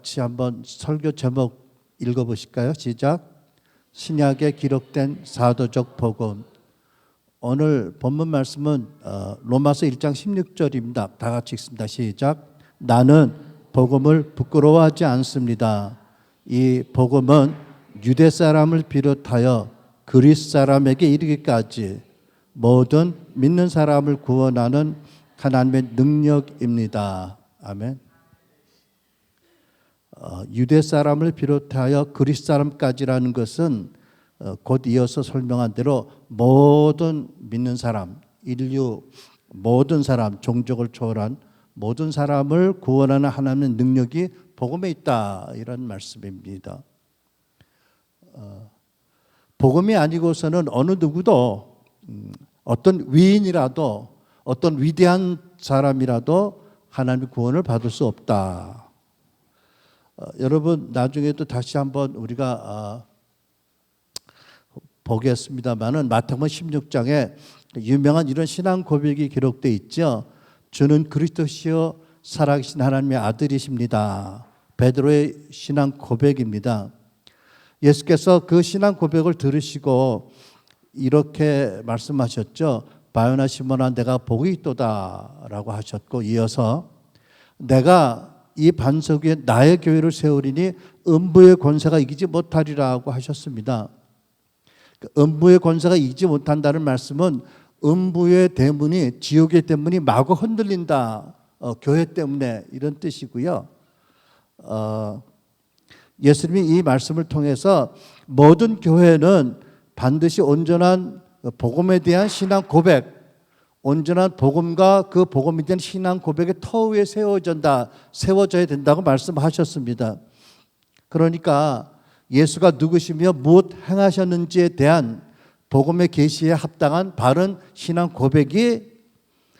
같이 한번 설교 제목 읽어보실까요? 시작. 신약에 기록된 사도적 복음. 오늘 본문 말씀은 로마서 1장 16절입니다. 다 같이 읽습니다. 시작. 나는 복음을 부끄러워하지 않습니다. 이 복음은 유대 사람을 비롯하여 그리스 사람에게 이르기까지 모든 믿는 사람을 구원하는 하나님의 능력입니다. 아멘. 유대 사람을 비롯하여 그리스 사람까지라는 것은 곧 이어서 설명한 대로 모든 믿는 사람, 인류 모든 사람, 종족을 초월한 모든 사람을 구원하는 하나님의 능력이 복음에 있다, 이런 말씀입니다. 복음이 아니고서는 어느 누구도 어떤 위인이라도 어떤 위대한 사람이라도 하나님의 구원을 받을 수 없다. 여러분 나중에도 다시 한번 우리가 보겠습니다만은 마태복음 16장에 유명한 이런 신앙 고백이 기록되어 있죠. 주는 그리스도시요 살아계신 하나님의 아들이십니다. 베드로의 신앙 고백입니다. 예수께서 그 신앙 고백을 들으시고 이렇게 말씀하셨죠. 바요나 시몬아 내가 복이 있도다 라고 하셨고, 이어서 내가 이 반석 위에 나의 교회를 세우리니 음부의 권세가 이기지 못하리라고 하셨습니다. 음부의 권세가 이기지 못한다는 말씀은 음부의 대문이, 지옥의 대문이 마구 흔들린다, 교회 때문에, 이런 뜻이고요. 예수님이 이 말씀을 통해서 모든 교회는 반드시 온전한 복음에 대한 신앙 고백, 온전한 복음과 그 복음에 대한 신앙 고백의 터 위에 세워져야 된다고 말씀하셨습니다. 그러니까 예수가 누구시며 무엇 행하셨는지에 대한 복음의 계시에 합당한 바른 신앙 고백이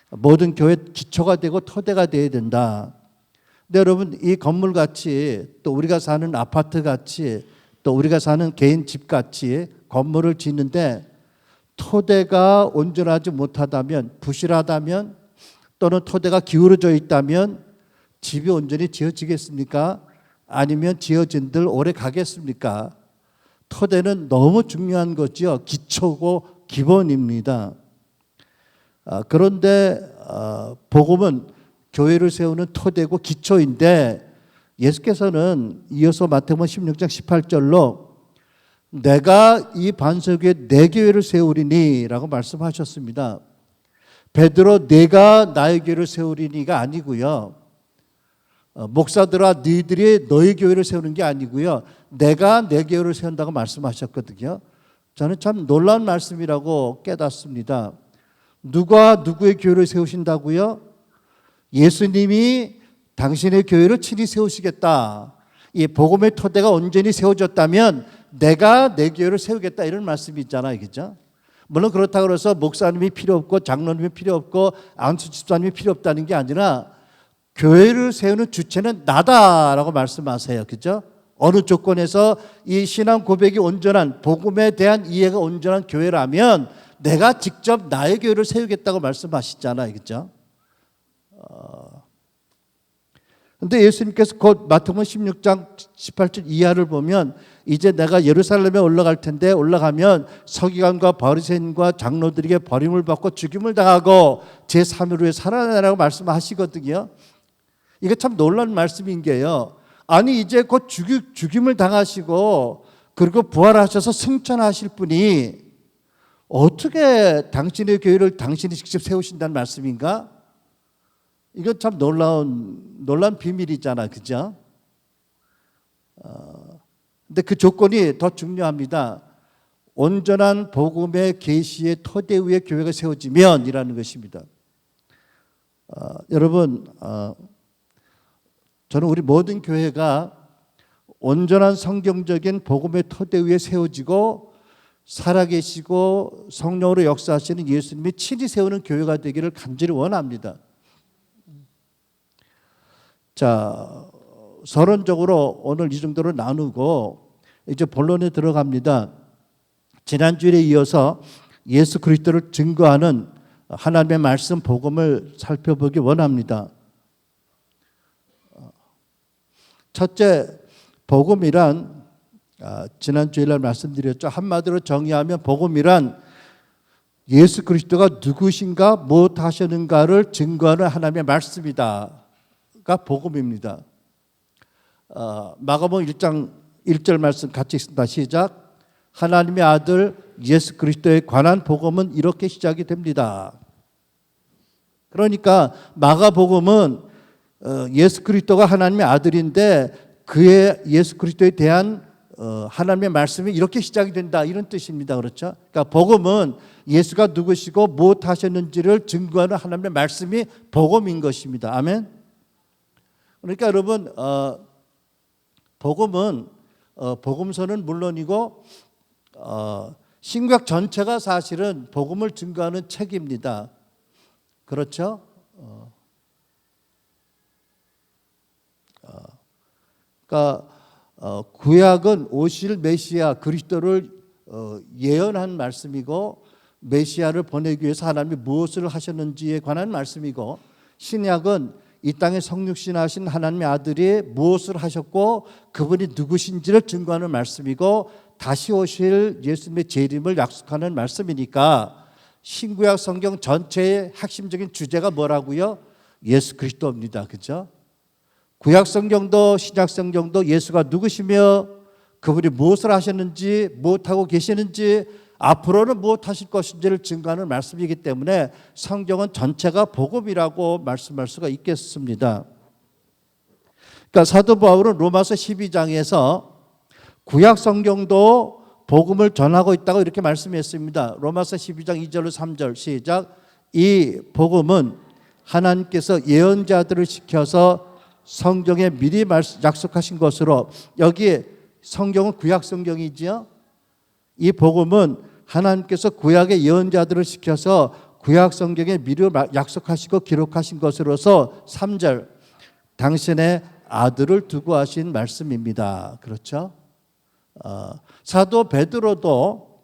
모든 교회 기초가 되고 토대가 되어야 된다. 근데 여러분, 이 건물같이, 또 우리가 사는 아파트같이, 또 우리가 사는 개인 집같이 건물을 짓는데 토대가 온전하지 못하다면, 부실하다면, 또는 토대가 기울어져 있다면 집이 온전히 지어지겠습니까? 아니면 지어진들 오래 가겠습니까? 토대는 너무 중요한 거죠. 기초고 기본입니다. 그런데 복음은 교회를 세우는 토대고 기초인데, 예수께서는 이어서 마태복음 16장 18절로 내가 이 반석 위에 내 교회를 세우리니 라고 말씀하셨습니다. 베드로 내가 나의 교회를 세우리니가 아니고요, 목사들아 너희들이 너희 교회를 세우는 게 아니고요, 내가 내 교회를 세운다고 말씀하셨거든요. 저는 참 놀라운 말씀이라고 깨닫습니다. 누가 누구의 교회를 세우신다고요? 예수님이 당신의 교회를 친히 세우시겠다. 이 복음의 토대가 온전히 세워졌다면 내가 내 교회를 세우겠다, 이런 말씀이 있잖아요, 그죠? 물론 그렇다고 해서 목사님이 필요 없고 장로님이 필요 없고 안수 집사님이 필요 없다는 게 아니라 교회를 세우는 주체는 나다라고 말씀하세요, 그죠? 어느 조건에서 이 신앙 고백이 온전한, 복음에 대한 이해가 온전한 교회라면 내가 직접 나의 교회를 세우겠다고 말씀하시잖아요, 그죠? 근데 예수님께서 곧 마태복음 16장 18절 이하를 보면 이제 내가 예루살렘에 올라갈 텐데 올라가면 서기관과 바리새인과 장로들에게 버림을 받고 죽임을 당하고 제3일 후에 살아나라고 말씀하시거든요. 이게 참 놀라운 말씀인 게요. 아니 이제 곧 죽임을 당하시고 그리고 부활하셔서 승천하실 분이 어떻게 당신의 교회를 당신이 직접 세우신다는 말씀인가? 이건 참 놀라운 비밀이잖아, 그죠? 근데 그 조건이 더 중요합니다. 온전한 복음의 계시의 토대 위에 교회가 세워지면이라는 것입니다. 여러분, 저는 우리 모든 교회가 온전한 성경적인 복음의 토대 위에 세워지고 살아계시고 성령으로 역사하시는 예수님이 친히 세우는 교회가 되기를 간절히 원합니다. 자, 서론적으로 오늘 이 정도로 나누고 이제 본론에 들어갑니다. 지난주에 이어서 예수 그리스도를 증거하는 하나님의 말씀 복음을 살펴보기 원합니다. 첫째, 복음이란 지난 주일날 말씀드렸죠. 한마디로 정의하면 복음이란 예수 그리스도가 누구신가 무엇하셨는가를 증거하는 하나님의 말씀이다가 복음입니다. 마가복음 1장 1절 말씀 같이 읽습니다. 시작. 하나님의 아들 예수 그리스도에 관한 복음은 이렇게 시작이 됩니다. 그러니까 마가복음은 예수 그리스도가 하나님의 아들인데 그의 예수 그리스도에 대한 하나님의 말씀이 이렇게 시작이 된다 이런 뜻입니다. 그렇죠? 그러니까 복음은 예수가 누구시고 무엇 하셨는지를 증거하는 하나님의 말씀이 복음인 것입니다. 아멘. 그러니까 여러분 복음은 복음서는 물론이고 신구약 전체가 사실은 복음을 증거하는 책입니다. 그렇죠? 그러니까 구약은 오실 메시아 그리스도를 예언한 말씀이고 메시아를 보내기 위해서 하나님이 무엇을 하셨는지에 관한 말씀이고 신약은 이 땅에 성육신하신 하나님의 아들이 무엇을 하셨고 그분이 누구신지를 증거하는 말씀이고 다시 오실 예수님의 재림을 약속하는 말씀이니까 신구약 성경 전체의 핵심적인 주제가 뭐라고요? 예수 그리스도입니다. 그렇죠? 구약 성경도 신약 성경도 예수가 누구시며 그분이 무엇을 하셨는지 무엇하고 계시는지 앞으로는 무엇하실 것인지를 증거하는 말씀이기 때문에 성경은 전체가 복음이라고 말씀할 수가 있겠습니다. 그러니까 사도 바울은 로마서 12장에서 구약 성경도 복음을 전하고 있다고 이렇게 말씀했습니다. 로마서 12장 2절로 3절 시작. 이 복음은 하나님께서 예언자들을 시켜서 성경에 미리 약속하신 것으로 여기 성경은 구약 성경이지요. 이 복음은 하나님께서 구약의 예언자들을 시켜서 구약 성경에 미리 약속하시고 기록하신 것으로서 3절 당신의 아들을 두고 하신 말씀입니다. 그렇죠? 사도 베드로도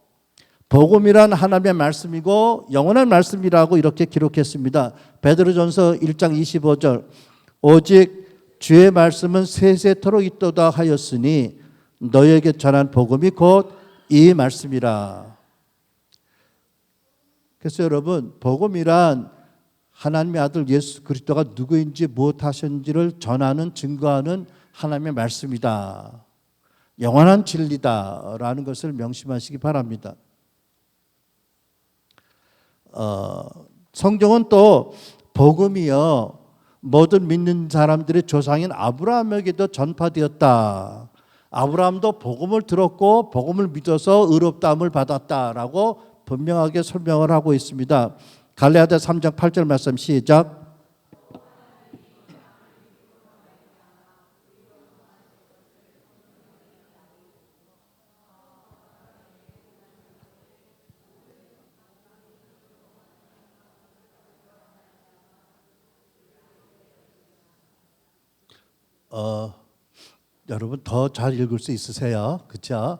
복음이란 하나님의 말씀이고 영원한 말씀이라고 이렇게 기록했습니다. 베드로전서 1장 25절 오직 주의 말씀은 세세토록 있도다 하였으니 너에게 전한 복음이 곧 이 말씀이라. 그래서 여러분 복음이란 하나님의 아들 예수 그리스도가 누구인지 무엇하셨는지를 전하는 증거하는 하나님의 말씀이다. 영원한 진리다라는 것을 명심하시기 바랍니다. 성경은 또 복음이요 모든 믿는 사람들의 조상인 아브라함에게도 전파되었다. 아브라함도 복음을 들었고 복음을 믿어서 의롭다함을 받았다라고 분명하게 설명을 하고 있습니다. 갈라디아 3장 8절 말씀 시작. 여러분 더 잘 읽을 수 있으세요? 그렇죠?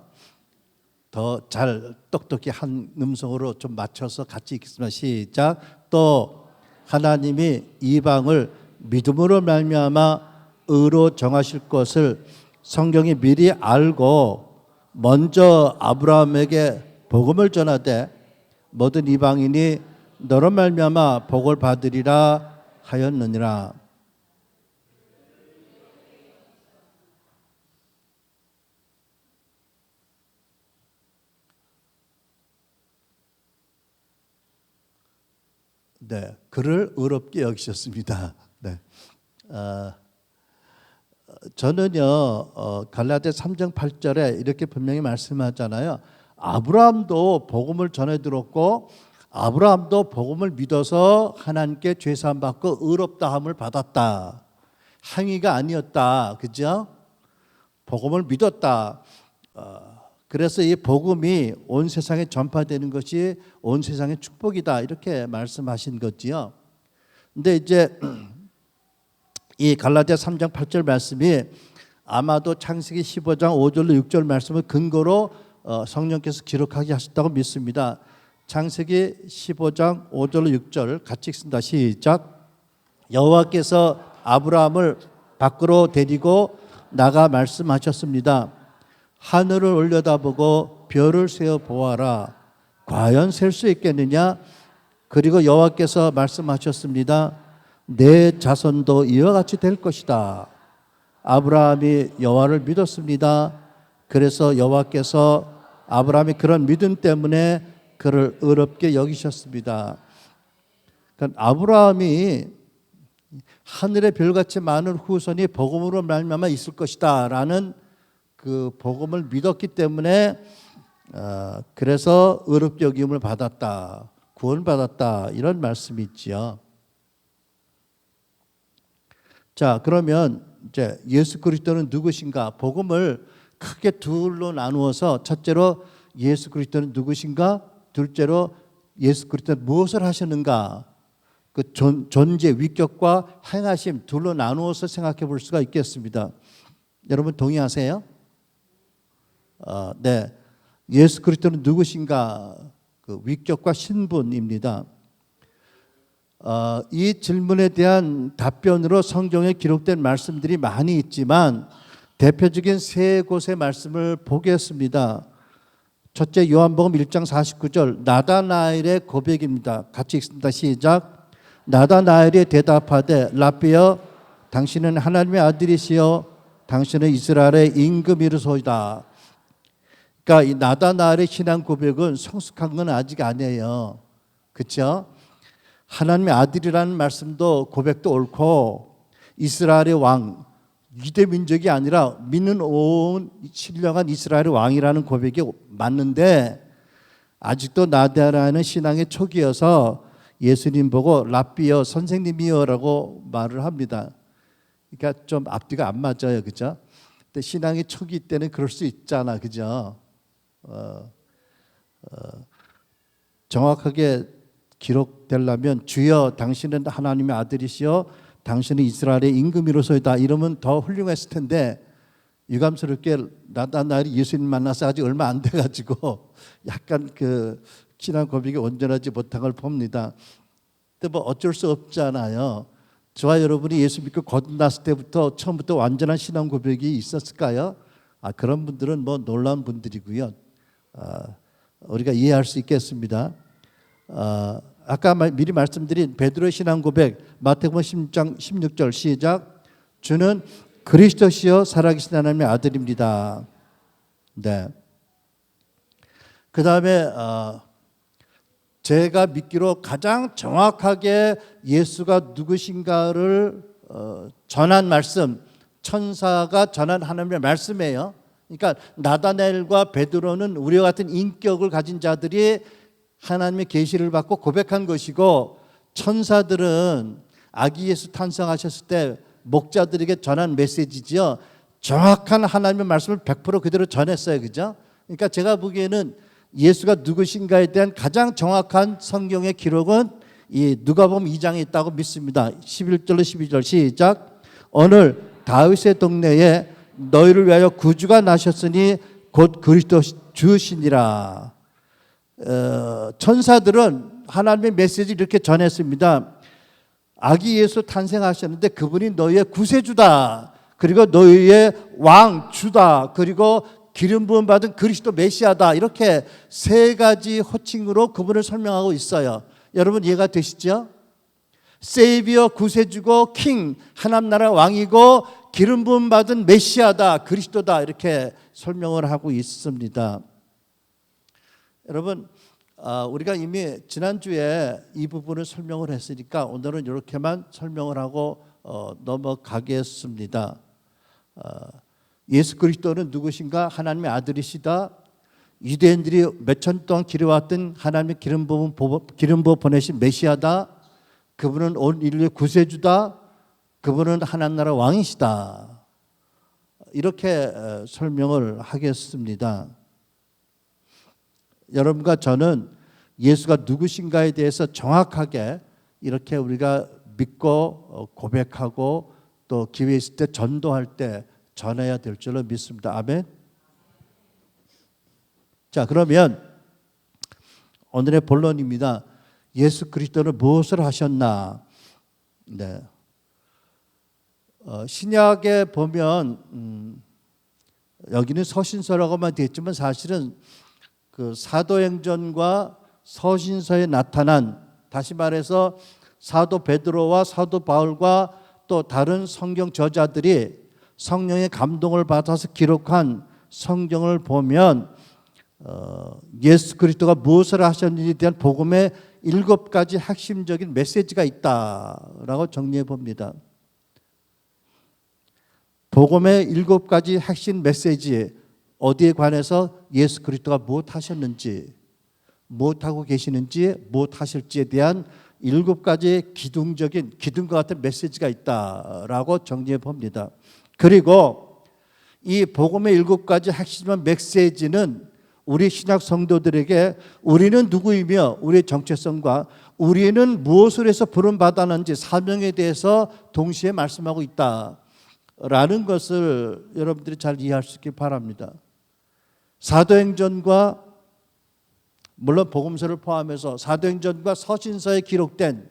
더 잘 똑똑히 한 음성으로 좀 맞춰서 같이 읽겠습니다. 시작. 또 하나님이 이방을 믿음으로 말미암아 의로 정하실 것을 성경이 미리 알고 먼저 아브라함에게 복음을 전하되 모든 이방인이 너로 말미암아 복을 받으리라 하였느니라. 네, 그를 의롭게 여기셨습니다. 네, 저는요 갈라디아 3장 8절에 이렇게 분명히 말씀하잖아요. 아브라함도 복음을 전해 들었고 아브라함도 복음을 믿어서 하나님께 죄사함 받고 의롭다함을 받았다. 행위가 아니었다. 그죠? 복음을 믿었다. 그래서 이 복음이 온 세상에 전파되는 것이 온 세상의 축복이다 이렇게 말씀하신 거지요. 근데 이제 이 갈라디아 3장 8절 말씀이 아마도 창세기 15장 5절로 6절 말씀을 근거로 성령께서 기록하게 하셨다고 믿습니다. 창세기 15장 5절로 6절 같이 읽습니다. 시작. 여호와께서 아브라함을 밖으로 데리고 나가 말씀하셨습니다. 하늘을 올려다보고 별을 세어 보아라. 과연 셀 수 있겠느냐? 그리고 여호와께서 말씀하셨습니다. 내 자손도 이와 같이 될 것이다. 아브라함이 여호와를 믿었습니다. 그래서 여호와께서 아브라함이 그런 믿음 때문에 그를 의롭게 여기셨습니다. 그러니까 아브라함이 하늘의 별같이 많은 후손이 복음으로 말미암아 있을 것이다라는 그 복음을 믿었기 때문에 그래서 의롭게 여김을 받았다, 구원받았다 이런 말씀이 있지요. 자, 그러면 이제 예수 그리스도는 누구신가? 복음을 크게 둘로 나누어서 첫째로 예수 그리스도는 누구신가? 둘째로 예수 그리스도는 무엇을 하셨는가? 그 존재, 위격과 행하심 둘로 나누어서 생각해 볼 수가 있겠습니다. 여러분 동의하세요? 네. 예수 그리스도는 누구신가? 그 위격과 신분입니다. 이 질문에 대한 답변으로 성경에 기록된 말씀들이 많이 있지만 대표적인 세 곳의 말씀을 보겠습니다. 첫째 요한복음 1장 49절 나다나엘의 고백입니다. 같이 읽습니다. 시작. 나다나엘이 대답하되 라삐여 당신은 하나님의 아들이시여 당신은 이스라엘의 임금이로소이다. 그러니까 이 나다나엘의 신앙 고백은 성숙한 건 아직 아니에요. 그렇죠? 하나님의 아들이라는 말씀도 고백도 옳고 이스라엘의 왕, 유대 민족이 아니라 믿는 온 신령한 이스라엘의 왕이라는 고백이 맞는데 아직도 나다나엘은 신앙의 초기여서 예수님 보고 랍비여 선생님이여라고 말을 합니다. 그러니까 좀 앞뒤가 안 맞아요, 그죠? 근데 신앙의 초기 때는 그럴 수 있잖아, 그죠? 정확하게 기록되려면 주여 당신은 하나님의 아들이시여 당신은 이스라엘의 임금이로소이다 이러면 더 훌륭했을 텐데 유감스럽게 나다나엘이 예수님 만나서 아직 얼마 안 돼가지고 약간 그 신앙 고백이 온전하지 못한 걸 봅니다. 근데 뭐 어쩔 수 없잖아요. 저와 여러분이 예수 믿고 거듭났을 때부터 처음부터 완전한 신앙 고백이 있었을까요? 그런 분들은 뭐 놀라운 분들이고요. 우리가 이해할 수 있겠습니다. 아까 미리 말씀드린 베드로의 신앙 고백 마태복음 10장 16절 시작. 주는 그리스도시요 살아계신 하나님의 아들입니다. 네. 그 다음에 제가 믿기로 가장 정확하게 예수가 누구신가를 전한 말씀, 천사가 전한 하나님의 말씀이에요. 그러니까 나다나엘과 베드로는 우리와 같은 인격을 가진 자들이 하나님의 계시를 받고 고백한 것이고 천사들은 아기 예수 탄생하셨을 때 목자들에게 전한 메시지지요. 정확한 하나님의 말씀을 100% 그대로 전했어요. 그죠? 그러니까 제가 보기에는 예수가 누구신가에 대한 가장 정확한 성경의 기록은 이 누가복음 2장에 있다고 믿습니다. 11절로 12절 시작. 오늘 다윗의 동네에 너희를 위하여 구주가 나셨으니 곧 그리스도 주시니라. 천사들은 하나님의 메시지를 이렇게 전했습니다. 아기 예수 탄생하셨는데 그분이 너희의 구세주다. 그리고 너희의 왕 주다. 그리고 기름 부음 받은 그리스도 메시아다. 이렇게 세 가지 호칭으로 그분을 설명하고 있어요. 여러분 이해가 되시죠? 세이비어 구세주고 킹 하나님 나라 왕이고 기름 부음 받은 메시아다. 그리스도다. 이렇게 설명을 하고 있습니다. 여러분 우리가 이미 지난주에 이 부분을 설명을 했으니까 오늘은 이렇게만 설명을 하고 넘어가겠습니다. 예수 그리스도는 누구신가? 하나님의 아들이시다. 유대인들이 몇천 동안 기려왔던 하나님의 기름 부어 보내신 메시아다. 그분은 온 인류의 구세주다. 그분은 하나님 나라 왕이시다. 이렇게 설명을 하겠습니다. 여러분과 저는 예수가 누구신가에 대해서 정확하게 이렇게 우리가 믿고 고백하고 또 기회 있을 때 전도할 때 전해야 될 줄로 믿습니다. 아멘. 자, 그러면 오늘의 본론입니다. 예수 그리스도는 무엇을 하셨나? 네. 신약에 보면 여기는 서신서라고만 되어 있지만 사실은 그 사도행전과 서신서에 나타난, 다시 말해서 사도 베드로와 사도 바울과 또 다른 성경 저자들이 성령의 감동을 받아서 기록한 성경을 보면 예수 그리스도가 무엇을 하셨는지에 대한 복음의 7가지 핵심적인 메시지가 있다라고 정리해 봅니다. 복음의 7가지 핵심 메시지, 어디에 관해서 예수 그리스도가 무엇 하셨는지, 무엇 하고 계시는지, 무엇 하실지에 대한 7가지 기둥과 같은 메시지가 있다라고 정리해 봅니다. 그리고 이 복음의 7가지 핵심한 메시지는 우리 신약 성도들에게 우리는 누구이며 우리의 정체성과 우리는 무엇을 해서 부름받았는지 사명에 대해서 동시에 말씀하고 있다라는 것을 여러분들이 잘 이해할 수 있길 바랍니다. 사도행전과 물론 복음서를 포함해서 사도행전과 서신서에 기록된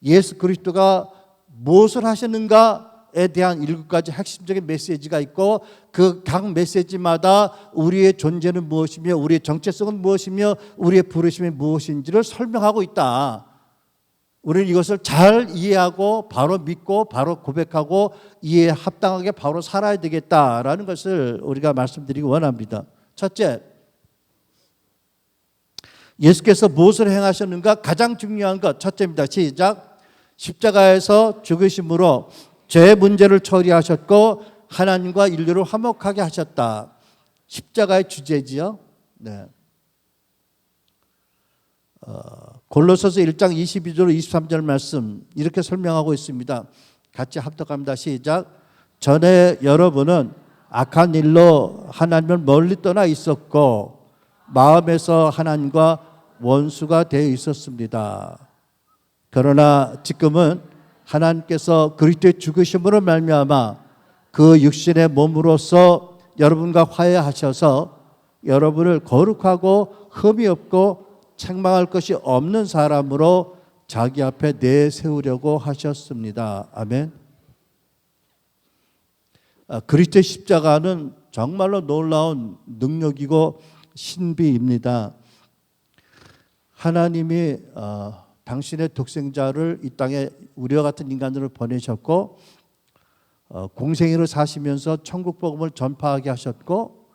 예수 그리스도가 무엇을 하셨는가에 대한 7가지 핵심적인 메시지가 있고 그 각 메시지마다 우리의 존재는 무엇이며 우리의 정체성은 무엇이며 우리의 부르심이 무엇인지를 설명하고 있다. 우리는 이것을 잘 이해하고 바로 믿고 바로 고백하고 이해에 합당하게 바로 살아야 되겠다라는 것을 우리가 말씀드리기 원합니다. 첫째, 예수께서 무엇을 행하셨는가? 가장 중요한 것 첫째입니다. 시작. 십자가에서 죽으심으로 죄 문제를 처리하셨고 하나님과 인류를 화목하게 하셨다. 십자가의 주제지요. 네. 골로새서 1장 22절 23절 말씀 이렇게 설명하고 있습니다. 같이 합독합니다. 시작. 전에 여러분은 악한 일로 하나님을 멀리 떠나 있었고 마음에서 하나님과 원수가 되어 있었습니다. 그러나 지금은 하나님께서 그리스도의 죽으심으로 말미암아 그 육신의 몸으로써 여러분과 화해하셔서 여러분을 거룩하고 흠이 없고 책망할 것이 없는 사람으로 자기 앞에 내세우려고 하셨습니다. 아멘. 그리스도의 십자가는 정말로 놀라운 능력이고 신비입니다. 하나님이 당신의 독생자를 이 땅에 우리와 같은 인간으로 보내셨고 공생애로 사시면서 천국 복음을 전파하게 하셨고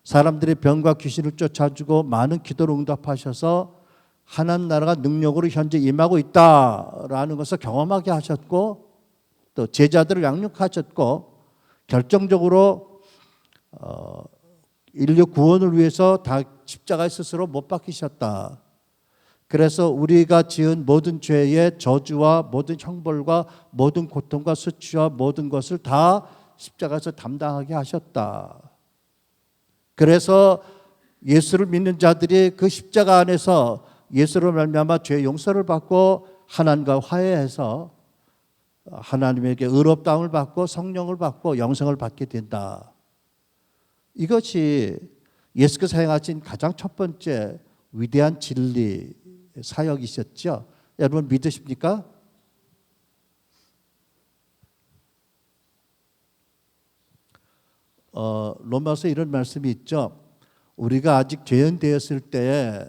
사람들의 병과 귀신을 쫓아주고 많은 기도를 응답하셔서 하나님 나라가 능력으로 현재 임하고 있다라는 것을 경험하게 하셨고 또 제자들을 양육하셨고 결정적으로 인류 구원을 위해서 다 십자가에 스스로 못 박히셨다. 그래서 우리가 지은 모든 죄의 저주와 모든 형벌과 모든 고통과 수치와 모든 것을 다 십자가에서 담당하게 하셨다. 그래서 예수를 믿는 자들이 그 십자가 안에서 예수로 말미암아 죄 용서를 받고 하나님과 화해해서 하나님에게 의롭다움을 받고 성령을 받고 영생을 받게 된다. 이것이 예수께서 행하신 가장 첫 번째 위대한 진리 사역이셨죠. 여러분 믿으십니까? 로마서 이런 말씀이 있죠. 우리가 아직 죄인 되었을 때에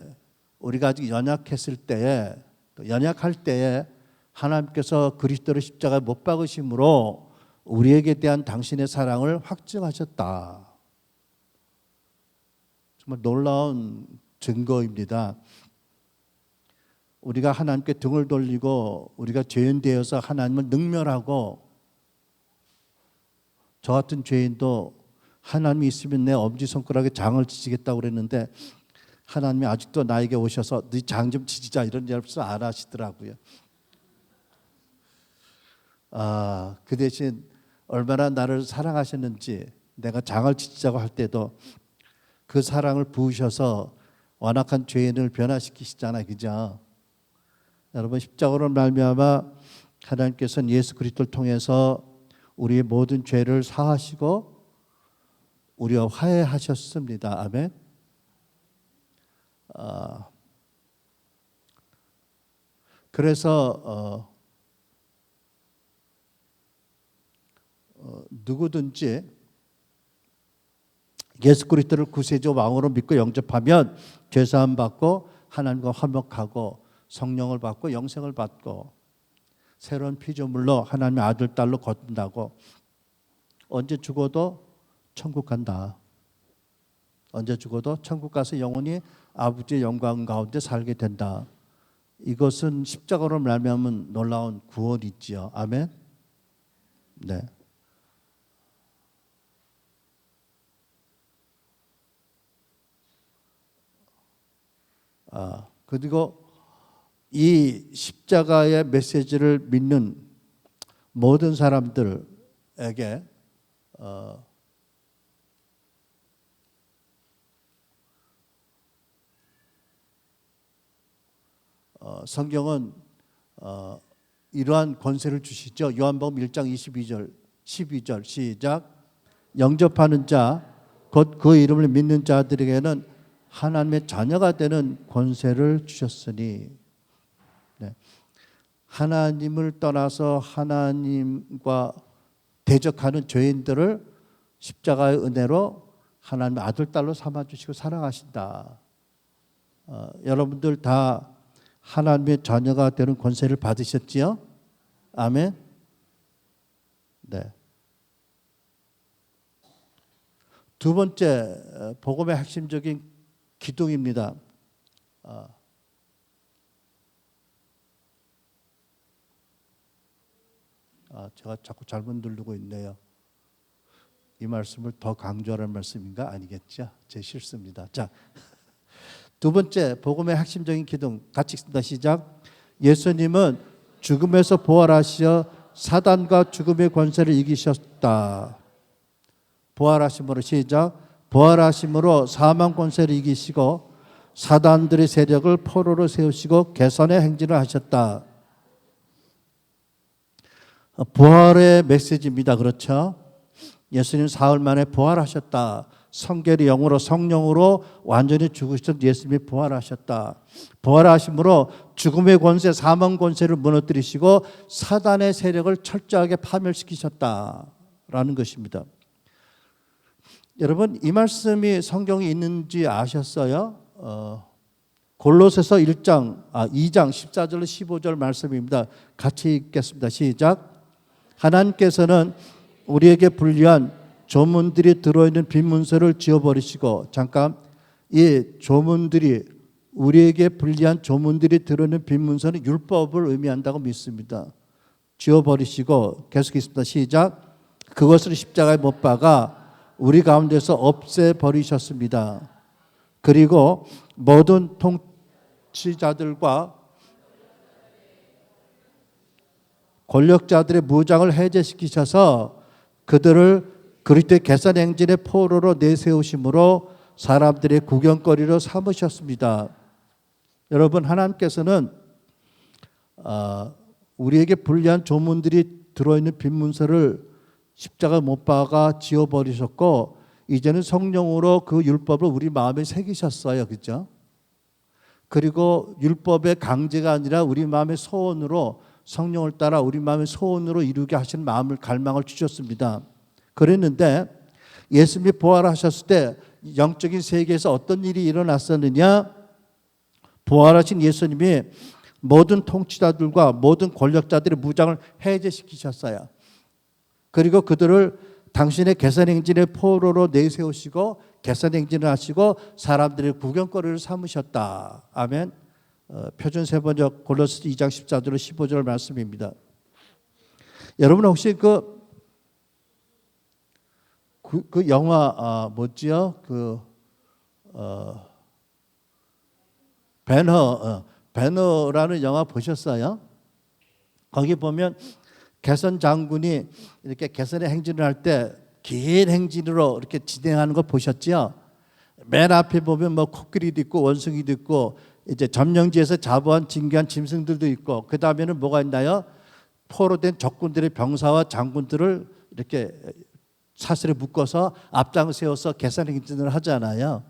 우리가 아직 연약했을 때에 또 연약할 때에 하나님께서 그리스도를 십자가에 못 박으심으로 우리에게 대한 당신의 사랑을 확증하셨다. 정말 놀라운 증거입니다. 우리가 하나님께 등을 돌리고 우리가 죄인 되어서 하나님을 능멸하고 저 같은 죄인도 하나님이 있으면 내 엄지손가락에 장을 치시겠다고 그랬는데 하나님이 아직도 나에게 오셔서 네 장 좀 치자 이런 말씀 안 하시더라고요. 그 대신 얼마나 나를 사랑하셨는지 내가 장을 치자고 할 때도 그 사랑을 부으셔서 완악한 죄인을 변화시키시잖아요. 그죠? 여러분 십자가로 말미암아 하나님께서는 예수 그리스도를 통해서 우리의 모든 죄를 사하시고 우리와 화해하셨습니다. 아멘. 그래서 누구든지 예수 그리스도를 구세주 왕으로 믿고 영접하면 죄사함 받고 하나님과 화목하고 성령을 받고 영생을 받고 새로운 피조물로 하나님의 아들 딸로 거둔다고 언제 죽어도 천국 간다. 언제 죽어도 천국 가서 영원히 아버지의 영광 가운데 살게 된다. 이것은 십자가로 말미암은 놀라운 구원이지요. 아멘. 네. 그리고 이 십자가의 메시지를 믿는 모든 사람들에게 성경은 이러한 권세를 주시죠. 요한복음 1장 12절 시작. 영접하는 자 곧 그 이름을 믿는 자들에게는 하나님의 자녀가 되는 권세를 주셨으니. 네. 하나님을 떠나서 하나님과 대적하는 죄인들을 십자가의 은혜로 하나님의 아들 딸로 삼아주시고 사랑하신다. 여러분들 다 하나님의 자녀가 되는 권세를 받으셨지요? 아멘. 네. 두 번째 복음의 핵심적인 기둥입니다. 제가 자꾸 잘못 누르고 있네요. 이 말씀을 더 강조하는 말씀인가? 아니겠죠? 제 실수입니다. 자, 두 번째 복음의 핵심적인 기둥 같이 읽습니다. 시작. 예수님은 죽음에서 부활하시어 사단과 죽음의 권세를 이기셨다. 부활하심으로 시작. 부활하심으로 사망 권세를 이기시고 사단들의 세력을 포로로 세우시고 개선의 행진을 하셨다. 부활의 메시지입니다. 그렇죠? 예수님 사흘 만에 부활하셨다. 성결의 영으로 성령으로 완전히 죽으셨던 예수님이 부활하셨다. 부활하심으로 죽음의 권세, 사망 권세를 무너뜨리시고 사단의 세력을 철저하게 파멸시키셨다라는 것입니다. 여러분, 이 말씀이 성경에 있는지 아셨어요? 골로새서 2장 14절 15절 말씀입니다. 같이 읽겠습니다. 시작. 하나님께서는 우리에게 불리한 조문들이 들어있는 빈 문서를 지워버리시고, 잠깐, 이 조문들이, 우리에게 불리한 조문들이 들어있는 빈 문서는 율법을 의미한다고 믿습니다. 지워버리시고, 계속 있습니다. 시작. 그것을 십자가에 못 박아 우리 가운데서 없애버리셨습니다. 그리고 모든 통치자들과 권력자들의 무장을 해제시키셔서 그들을 그리스도의 계산 행진의 포로로 내세우심으로 사람들의 구경거리로 삼으셨습니다. 여러분, 하나님께서는 우리에게 불리한 조문들이 들어있는 빈 문서를 십자가 못 박아 지워버리셨고, 이제는 성령으로 그 율법을 우리 마음에 새기셨어요. 그렇죠? 그리고 율법의 강제가 아니라 우리 마음의 소원으로, 성령을 따라 우리 마음의 소원으로 이루게 하시는 마음을, 갈망을 주셨습니다. 그랬는데 예수님이 부활하셨을 때 영적인 세계에서 어떤 일이 일어났었느냐? 부활하신 예수님이 모든 통치자들과 모든 권력자들의 무장을 해제시키셨어요. 그리고 그들을 당신의 계산행진의 포로로 내세우시고 계산행진을 하시고 사람들의 구경거리를 삼으셨다. 아멘. 표준 세번역 골로새 2장 14절 15절 말씀입니다. 여러분 혹시 그 영화 배너라는 영화 보셨어요? 거기 보면 개선 장군이 이렇게 개선의 행진을 할 때 긴 행진으로 이렇게 진행하는 거 보셨죠? 맨 앞에 보면 뭐 코끼리도 있고 원숭이도 있고 이제 점령지에서 자부한 진귀한 짐승들도 있고, 그 다음에는 뭐가 있나요? 포로된 적군들의 병사와 장군들을 이렇게 사슬에 묶어서 앞장 세워서 개선 행진을 하잖아요.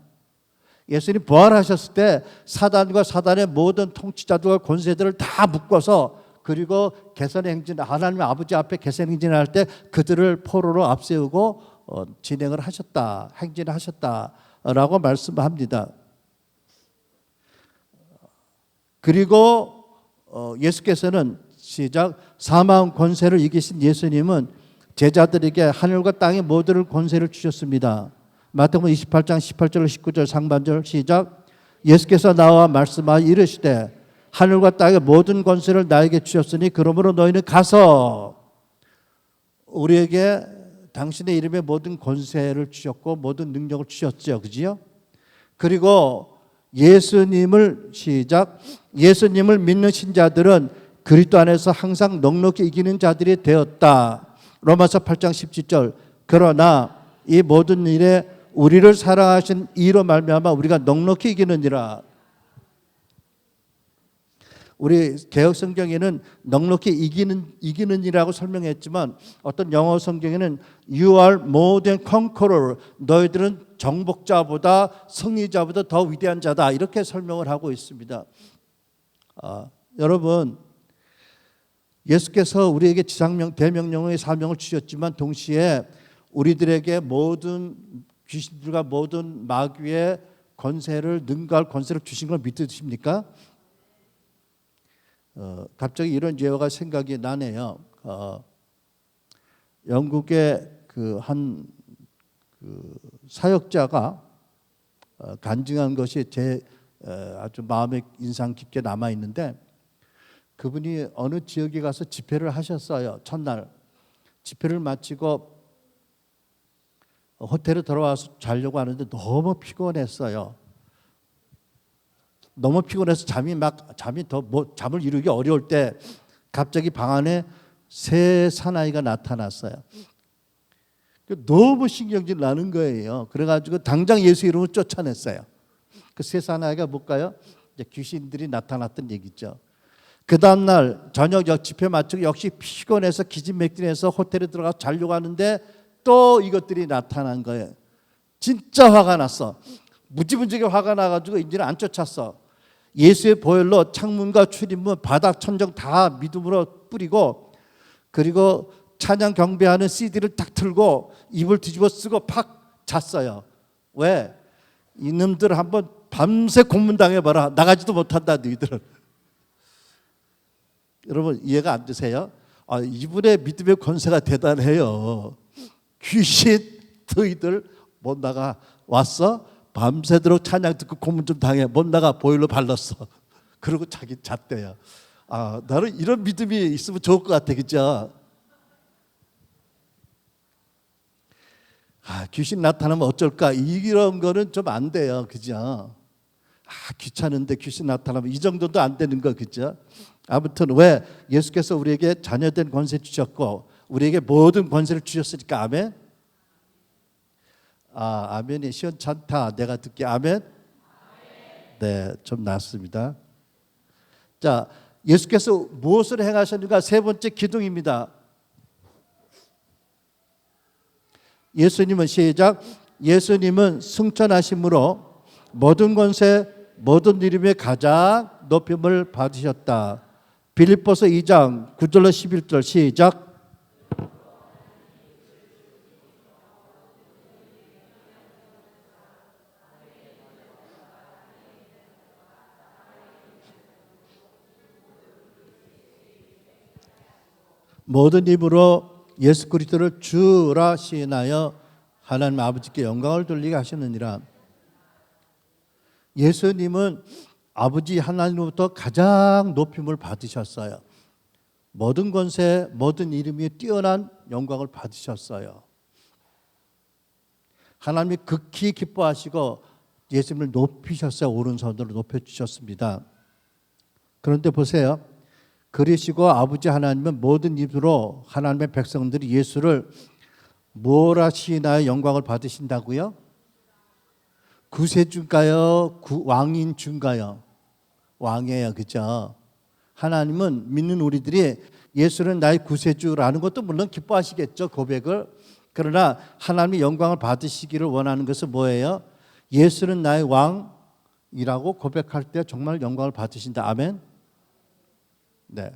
예수님 부활하셨을 때 사단과 사단의 모든 통치자들과 권세들을 다 묶어서 그리고 개선 행진, 하나님 아버지 앞에 개선 행진을 할 때 그들을 포로로 앞세우고 진행을 하셨다, 행진을 하셨다라고 말씀합니다. 그리고 예수께서는 시작, 사망 권세를 이기신 예수님은 제자들에게 하늘과 땅의 모든 권세를 주셨습니다. 마태복음 28장 18절 19절 상반절 시작, 예수께서 나와 말씀하여 이르시되 하늘과 땅의 모든 권세를 나에게 주셨으니 그러므로 너희는 가서, 우리에게 당신의 이름에 모든 권세를 주셨고 모든 능력을 주셨죠. 그지요? 그리고 예수님을 시작, 예수님을 믿는 신자들은 그리스도 안에서 항상 넉넉히 이기는 자들이 되었다. 로마서 8장 17절, 그러나 이 모든 일에 우리를 사랑하신 이로 말미암아 우리가 넉넉히 이기느니라. 우리 개혁 성경에는 넉넉히 이기는이라고 설명했지만 어떤 영어 성경에는 You are more than conqueror, 너희들은 정복자보다 승리자보다 더 위대한 자다, 이렇게 설명을 하고 있습니다. 여러분, 예수께서 우리에게 대명령의 사명을 주셨지만 동시에 우리들에게 모든 귀신들과 모든 마귀의 권세를, 능가할 권세를 주신 걸 믿으십니까? 갑자기 이런 예화가 생각이 나네요. 영국의 한 사역자가 간증한 것이 제 아주 마음에 인상 깊게 남아 있는데, 그분이 어느 지역에 가서 집회를 하셨어요. 첫날 집회를 마치고 호텔에 들어와서 자려고 하는데 너무 피곤했어요. 너무 피곤해서 잠을 이루기 어려울 때 갑자기 방 안에 새 사나이가 나타났어요. 너무 신경질 나는 거예요. 그래가지고 당장 예수 이름으로 쫓아냈어요. 그 새 사나이가 뭘까요? 이제 귀신들이 나타났던 얘기죠. 그 다음날 저녁 집회 마치고 역시 피곤해서 기진맥진해서 호텔에 들어가서 자려고 하는데 또 이것들이 나타난 거예요. 진짜 화가 났어. 무지무지하게 화가 나가지고 이제는 안 쫓았어. 예수의 보혈로 창문과 출입문, 바닥, 천정 다 믿음으로 뿌리고, 그리고 찬양 경배하는 CD를 딱 틀고 이불 뒤집어 쓰고 팍 잤어요. 왜? 이놈들 한번 밤새 고문당해봐라. 나가지도 못한다 너희들은. 여러분 이해가 안 되세요? 이분의 믿음의 권세가 대단해요. 귀신 너희들 못 나가. 왔어? 밤새도록 찬양 듣고 고문 좀 당해. 못 나가. 보일러 발랐어. 그러고 자기 잤대요. 나는 이런 믿음이 있으면 좋을 것 같아. 그죠? 귀신 나타나면 어쩔까? 이런 거는 좀 안 돼요. 그죠? 귀찮은데 귀신 나타나면 이 정도도 안 되는 거. 그죠? 아무튼 왜? 예수께서 우리에게 자녀된 권세 주셨고 우리에게 모든 권세를 주셨으니까. 아멘? 아멘이 시원찮다. 내가 듣기. 아멘? 네, 좀 낫습니다. 자, 예수께서 무엇을 행하셨는가? 세 번째 기둥입니다. 예수님은 시작, 예수님은 승천하심으로 모든 권세, 모든 이름에 가장 높임을 받으셨다. 빌립보서 2장 9절로 11절 시작. 모든 입으로 예수 그리스도를 주라 시인하여 하나님 아버지께 영광을 돌리게 하시느니라. 예수님은 아버지 하나님으로부터 가장 높임을 받으셨어요. 모든 권세, 모든 이름이 뛰어난 영광을 받으셨어요. 하나님이 극히 기뻐하시고 예수님을 높이셨어요. 오른손으로 높여주셨습니다. 그런데 보세요. 그러시고 아버지 하나님은 모든 입으로 하나님의 백성들이 예수를 뭐라 시인하여 영광을 받으신다고요? 구세주인가요? 왕인 주인가요? 왕이에요. 그죠? 하나님은 믿는 우리들이 예수는 나의 구세주라는 것도 물론 기뻐하시겠죠. 고백을. 그러나 하나님이 영광을 받으시기를 원하는 것은 뭐예요? 예수는 나의 왕이라고 고백할 때 정말 영광을 받으신다. 아멘? 네.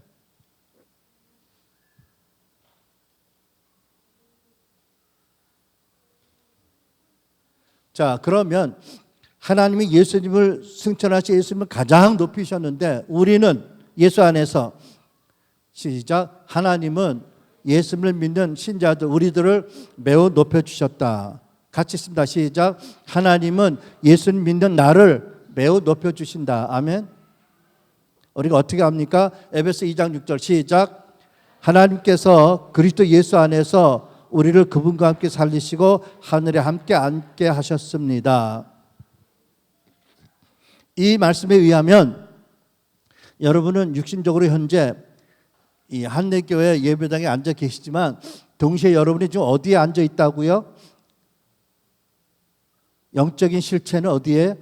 자, 그러면 하나님이 예수님을 승천하신 예수님을 가장 높이셨는데 우리는 예수 안에서 시작 하나님은 예수님을 믿는 신자들 우리들을 매우 높여주셨다. 같이 씁니다. 시작 하나님은 예수님 믿는 나를 매우 높여주신다. 아멘. 우리가 어떻게 합니까? 에베소 2장 6절 시작 하나님께서 그리스도 예수 안에서 우리를 그분과 함께 살리시고 하늘에 함께 앉게 하셨습니다. 이 말씀에 의하면 여러분은 육신적으로 현재 이 한내교회 예배당에 앉아 계시지만 동시에 여러분이 지금 어디에 앉아 있다고요? 영적인 실체는 어디에?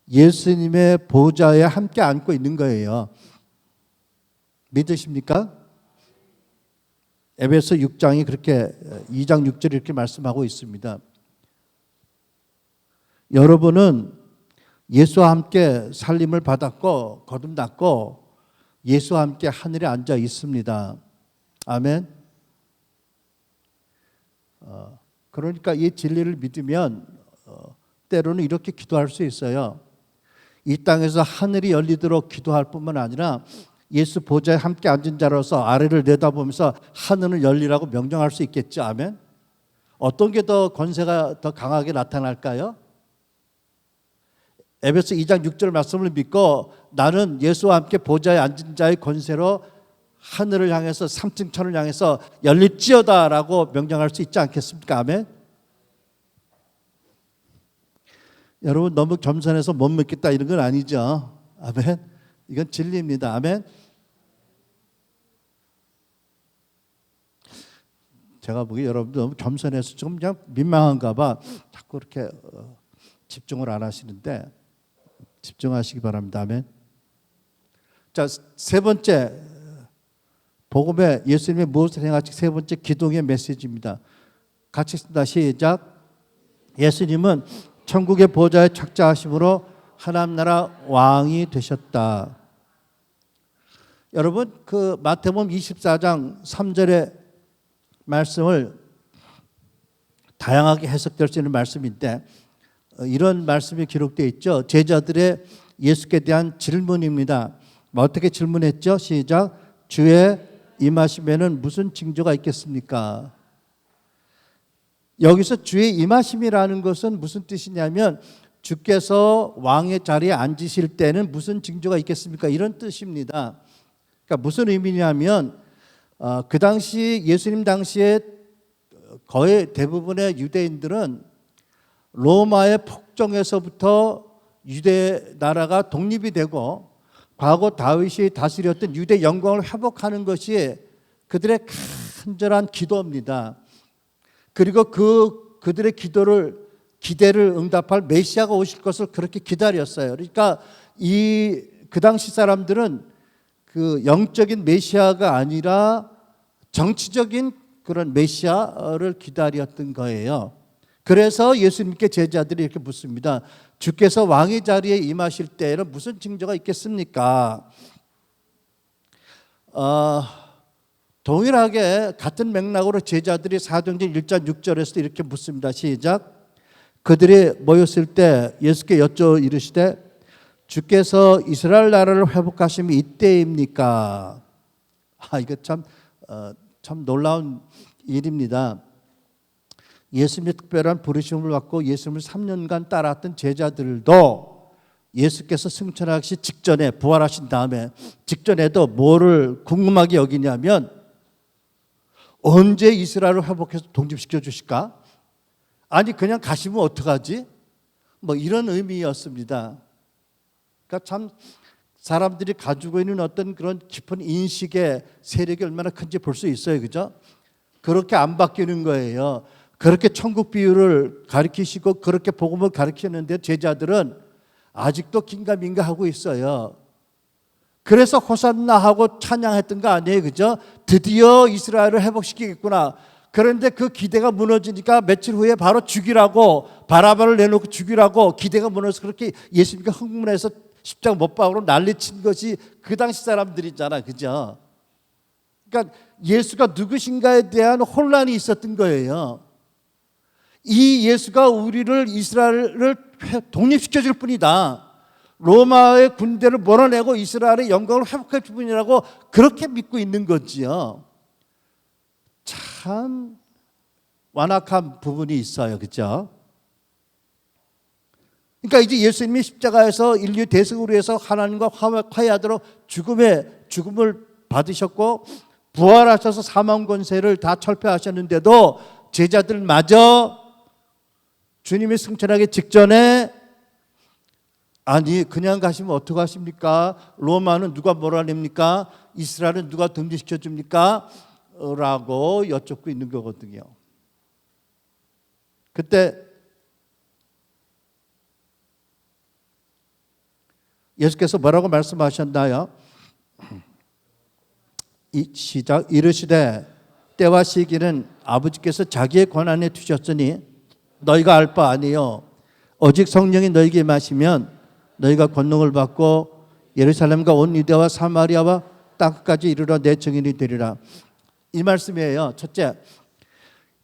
예수님의 보좌에 함께 앉고 있는 거예요. 믿으십니까? 에베소 6장이 그렇게 2장 6절이 이렇게 말씀하고 있습니다. 여러분은 예수와 함께 살림을 받았고 거듭났고 예수와 함께 하늘에 앉아 있습니다. 아멘. 그러니까 이 진리를 믿으면 때로는 이렇게 기도할 수 있어요. 이 땅에서 하늘이 열리도록 기도할 뿐만 아니라 예수 보좌에 함께 앉은 자로서 아래를 내다보면서 하늘을 열리라고 명령할 수 있겠죠. 아멘. 어떤 게 더 권세가 더 강하게 나타날까요? 에베소 2장 6절 말씀을 믿고 나는 예수와 함께 보좌에 앉은 자의 권세로 하늘을 향해서 3층 천을 향해서 열릴지어다 라고 명령할 수 있지 않겠습니까? 아멘. 여러분 너무 겸손해서 못 믿겠다 이런 건 아니죠. 아멘. 이건 진리입니다. 아멘. 제가 보기에 여러분들 너무 겸손해서 좀 그냥 민망한가 봐 자꾸 이렇게 집중을 안 하시는데 집중하시기 바랍니다. 아멘. 자, 세 번째 복음에 예수님이 무엇을 행하시 세 번째 기독의 메시지입니다. 같이 씁니다. 시작. 예수님은 천국의 보좌에 착자하심으로 하나님 나라 왕이 되셨다. 여러분 그 마태복음 24장 3절의 말씀을 다양하게 해석될 수 있는 말씀인데 이런 말씀이 기록되어 있죠. 제자들의 예수께 대한 질문입니다. 어떻게 질문했죠? 시작. 주의 임하심에는 무슨 징조가 있겠습니까? 여기서 주의 임하심이라는 것은 무슨 뜻이냐면 주께서 왕의 자리에 앉으실 때는 무슨 징조가 있겠습니까? 이런 뜻입니다. 그러니까 무슨 의미냐면 그 당시 예수님 당시에 거의 대부분의 유대인들은 로마의 폭정에서부터 유대 나라가 독립이 되고 과거 다윗이 다스렸던 유대 영광을 회복하는 것이 그들의 간절한 기도입니다. 그리고 그들의 기대를 응답할 메시아가 오실 것을 그렇게 기다렸어요. 그러니까 그 당시 사람들은 그 영적인 메시아가 아니라 정치적인 그런 메시아를 기다렸던 거예요. 그래서 예수님께 제자들이 이렇게 묻습니다. 주께서 왕의 자리에 임하실 때에는 무슨 징조가 있겠습니까? 동일하게 같은 맥락으로 제자들이 사도행전 1장 6절에서 이렇게 묻습니다. 시작. 그들이 모였을 때 예수께 여쭤 이르시되 주께서 이스라엘 나라를 회복하심이 이때입니까? 이거 참 놀라운 일입니다. 예수님의 특별한 부르심을 받고 예수님을 3년간 따라왔던 제자들도 예수께서 승천하시 직전에 부활하신 다음에 직전에도 뭐를 궁금하게 여기냐면 언제 이스라엘을 회복해서 독립시켜 주실까? 아니 그냥 가시면 어떡하지? 뭐 이런 의미였습니다. 그러니까 참 사람들이 가지고 있는 어떤 그런 깊은 인식의 세력이 얼마나 큰지 볼 수 있어요. 그죠? 그렇게 안 바뀌는 거예요. 그렇게 천국 비유를 가르치시고 그렇게 복음을 가르치는데 제자들은 아직도 긴가민가 하고 있어요. 그래서 호산나 하고 찬양했던 거 아니에요. 그죠? 드디어 이스라엘을 회복시키겠구나. 그런데 그 기대가 무너지니까 며칠 후에 바로 죽이라고 바라바를 내놓고 죽이라고 기대가 무너져서 그렇게 예수님께 흥분해서 십자가 못 박으로 난리친 것이 그 당시 사람들이잖아. 그죠? 그러니까 예수가 누구신가에 대한 혼란이 있었던 거예요. 이 예수가 우리를 이스라엘을 독립시켜 줄 뿐이다. 로마의 군대를 몰아내고 이스라엘의 영광을 회복할 뿐이라고 그렇게 믿고 있는 거지요. 참 완악한 부분이 있어요. 그렇죠? 그러니까 이제 예수님이 십자가에서 인류 대승으로 해서 하나님과 화해하도록 죽음을 받으셨고 부활하셔서 사망 권세를 다 철폐하셨는데도 제자들마저 주님이 승천하기 직전에 아니 그냥 가시면 어떡하십니까? 로마는 누가 몰아냅니까? 이스라엘은 누가 등지시켜 줍니까? 라고 여쭙고 있는 거거든요. 그때 예수께서 뭐라고 말씀하셨나요? 시작. 이르시되 때와 시기는 아버지께서 자기의 권한에 두셨으니 너희가 알 바 아니요 오직 성령이 너희에게 임하시면 너희가 권능을 받고 예루살렘과 온 유대와 사마리아와 땅끝까지 이르러 내 증인이 되리라. 이 말씀이에요. 첫째,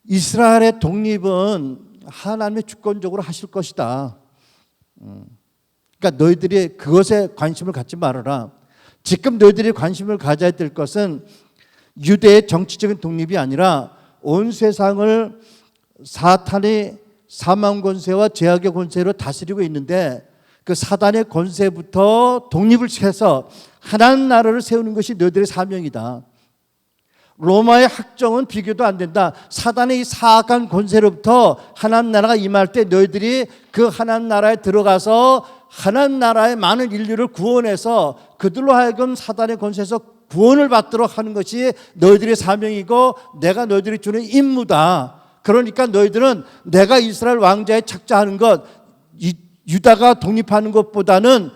이스라엘의 독립은 하나님의 주권적으로 하실 것이다. 그러니까 너희들이 그것에 관심을 갖지 말아라. 지금 너희들이 관심을 가져야 될 것은 유대의 정치적인 독립이 아니라 온 세상을 사탄이 사망 권세와 죄악의 권세로 다스리고 있는데 그 사단의 권세부터 독립을 해서 하나님 나라를 세우는 것이 너희들의 사명이다. 로마의 학정은 비교도 안 된다. 사단의 이 사악한 권세로부터 하나님 나라가 임할 때 너희들이 그 하나님 나라에 들어가서 하나님 나라의 많은 인류를 구원해서 그들로 하여금 사단의 권세에서 구원을 받도록 하는 것이 너희들의 사명이고 내가 너희들이 주는 임무다. 그러니까 너희들은 내가 이스라엘 왕자에 착자하는 것, 유다가 독립하는 것보다는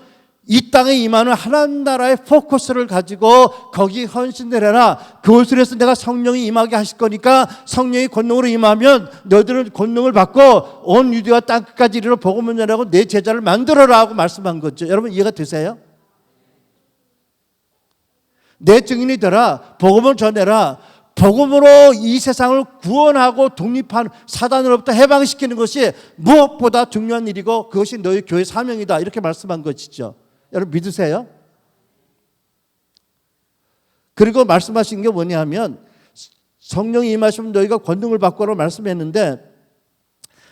이 땅에 임하는 하나님 나라의 포커스를 가지고 거기 헌신을 해라. 그것을 해서 내가 성령이 임하게 하실 거니까 성령이 권능으로 임하면 너희들은 권능을 받고 온 유대와 땅끝까지 이르러 복음을 전하고 내 제자를 만들어라 하고 말씀한 거죠. 여러분 이해가 되세요? 내 증인이 되라. 복음을 전해라. 복음으로 이 세상을 구원하고 독립한 사단으로부터 해방시키는 것이 무엇보다 중요한 일이고 그것이 너희 교회 사명이다. 이렇게 말씀한 것이죠. 여러분 믿으세요? 그리고 말씀하신 게 뭐냐면 성령이 임하시면 너희가 권능을 받고라고 말씀했는데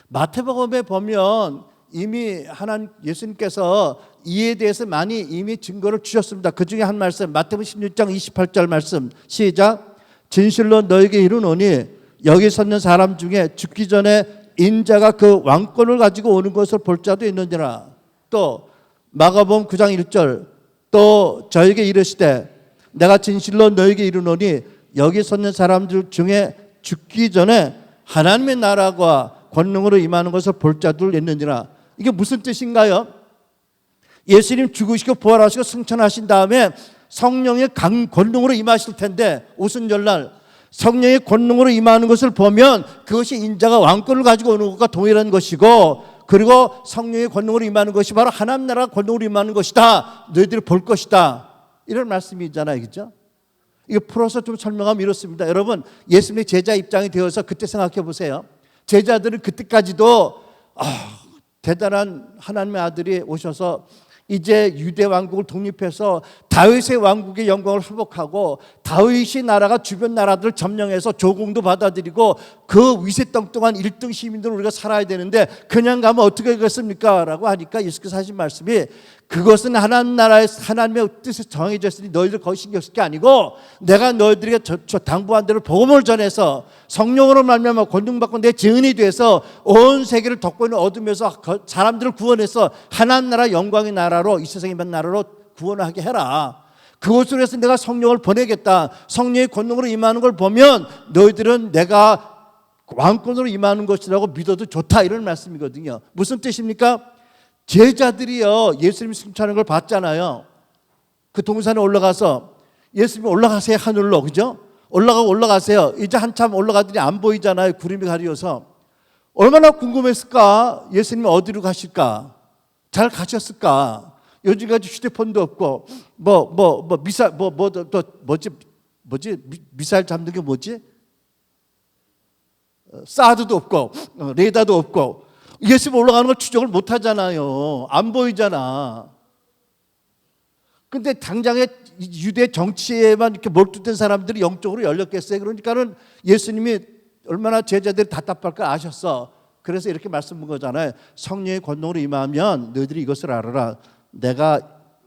마태복음에 보면 이미 하나님 예수님께서 이에 대해서 많이 이미 증거를 주셨습니다. 그 중에 한 말씀 마태복음 16장 28절 말씀 시작. 진실로 너에게 이르노니 여기 섰는 사람 중에 죽기 전에 인자가 그 왕권을 가지고 오는 것을 볼 자도 있느니라. 또 마가복음 9장 1절 또 저에게 이르시되 내가 진실로 너에게 이르노니 여기 섰는 사람들 중에 죽기 전에 하나님의 나라가 권능으로 임하는 것을 볼 자들 있느니라. 이게 무슨 뜻인가요? 예수님 죽으시고 부활하시고 승천하신 다음에 성령의 권능으로 임하실 텐데 오순절날 성령의 권능으로 임하는 것을 보면 그것이 인자가 왕권을 가지고 오는 것과 동일한 것이고 그리고 성령의 권능으로 임하는 것이 바로 하나님 나라 권능으로 임하는 것이다. 너희들이 볼 것이다. 이런 말씀이잖아요. 그렇죠? 이거 풀어서 좀 설명하면 이렇습니다. 여러분 예수님의 제자 입장이 되어서 그때 생각해 보세요. 제자들은 그때까지도 대단한 하나님의 아들이 오셔서 이제 유대 왕국을 독립해서 다윗의 왕국의 영광을 회복하고 다윗의 나라가 주변 나라들을 점령해서 조공도 받아들이고 그 위세뚱뚱한 1등 시민들을 우리가 살아야 되는데 그냥 가면 어떻게 되겠습니까? 라고 하니까 예수께서 하신 말씀이 그것은 하나님 나라의 하나님의 뜻에 정해졌으니 너희들 거기 신경 쓸 게 아니고 내가 너희들에게 당부한 대로 복음을 전해서 성령으로 말미암아 권능받고 내 증인이 돼서 온 세계를 덮고 있는 어둠에서 사람들을 구원해서 하나님 나라 영광의 나라로 이 세상의 나라로 구원하게 해라. 그것으로 해서 내가 성령을 보내겠다. 성령의 권능으로 임하는 걸 보면 너희들은 내가 왕권으로 임하는 것이라고 믿어도 좋다. 이런 말씀이거든요. 무슨 뜻입니까? 제자들이요 예수님 승천하는 걸 봤잖아요. 그 동산에 올라가서 예수님이 올라가세요 하늘로. 그죠? 올라가세요. 이제 한참 올라가더니 안 보이잖아요. 구름이 가려서. 얼마나 궁금했을까? 예수님이 어디로 가실까? 잘 가셨을까? 요즘까지 휴대폰도 없고 미사일 잡는 게 뭐지? 사드도 없고 레이더도 없고 예수님 올라가는 걸 추적을 못 하잖아요. 안 보이잖아. 근데 당장에 유대 정치에만 이렇게 몰두된 사람들이 영적으로 열렸겠어요. 그러니까는 예수님이 얼마나 제자들이 답답할 걸 아셨어. 그래서 이렇게 말씀한 거잖아요. 성령의 권능으로 임하면 너희들이 이것을 알아라. 내가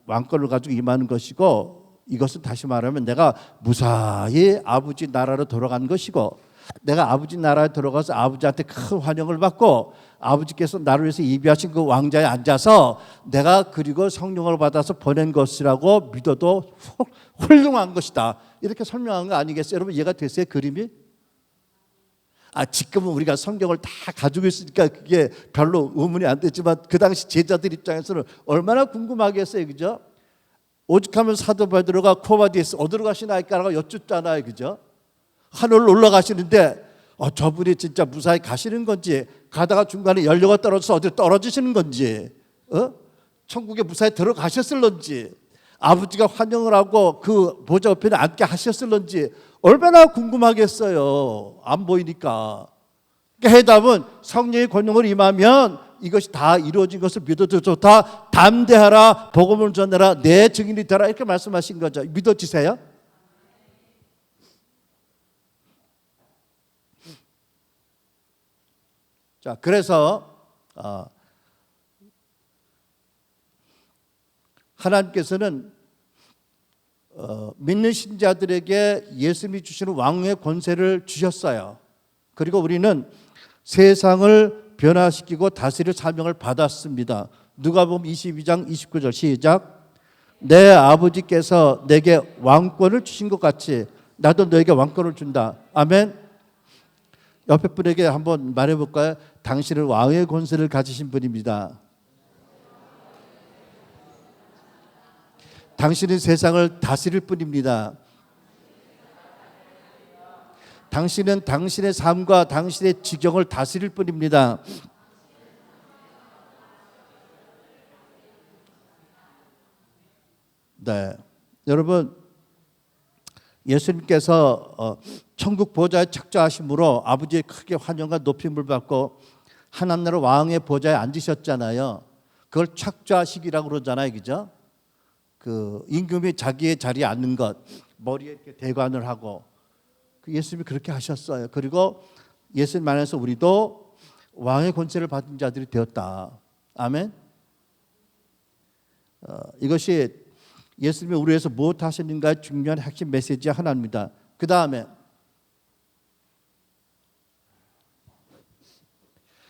왕권을 가지고 임하는 것이고, 이것은 다시 말하면 내가 무사히 아버지 나라로 돌아간 것이고, 내가 아버지 나라에 들어가서 아버지한테 큰 환영을 받고 아버지께서 나를 위해서 예비하신 그 왕자에 앉아서 내가 그리고 성령을 받아서 보낸 것이라고 믿어도 훌륭한 것이다. 이렇게 설명한 거 아니겠어요? 여러분 이해가 됐어요? 그림이? 지금은 우리가 성경을 다 가지고 있으니까 그게 별로 의문이 안 됐지만 그 당시 제자들 입장에서는 얼마나 궁금하겠어요, 그죠? 오죽하면 사도 베드로가 코바디에스 어디로 가시나이까라고 여쭙잖아요, 그죠? 하늘로 올라가시는데 저분이 진짜 무사히 가시는 건지, 가다가 중간에 연료가 떨어져서 어디로 떨어지시는 건지, 천국에 무사히 들어가셨을런지, 아버지가 환영을 하고 그 보좌 옆에 앉게 하셨을런지 얼마나 궁금하겠어요. 안 보이니까. 그러니까 해답은 성령의 권능을 임하면 이것이 다 이루어진 것을 믿어도 좋다. 담대하라, 복음을 전하라, 내 증인이 되라, 이렇게 말씀하신 거죠. 믿어지세요? 자, 그래서 하나님께서는 믿는 신자들에게 예수님이 주시는 왕의 권세를 주셨어요. 그리고 우리는 세상을 변화시키고 다스릴 사명을 받았습니다. 누가복음 22장 29절 시작. 내 아버지께서 내게 왕권을 주신 것 같이 나도 너에게 왕권을 준다. 아멘. 옆에 분에게 한번 말해볼까요? 당신은 왕의 권세를 가지신 분입니다. 당신은 세상을 다스릴 뿐입니다. 당신은 당신의 삶과 당신의 지경을 다스릴 뿐입니다. 네, 여러분 예수님께서 천국 보좌에 착좌하심으로 아버지의 크게 환영과 높임을 받고 하나님 나라 왕의 보좌에 앉으셨잖아요. 그걸 착좌식이라고 그러잖아요, 그죠? 그 임금이 자기의 자리에 앉는 것, 머리에 이렇게 대관을 하고, 예수님이 그렇게 하셨어요. 그리고 예수님 안에서 우리도 왕의 권세를 받은 자들이 되었다. 아멘. 이것이 예수님이 우리 위해서 무엇 하셨는가의 중요한 핵심 메시지 하나입니다. 그 다음에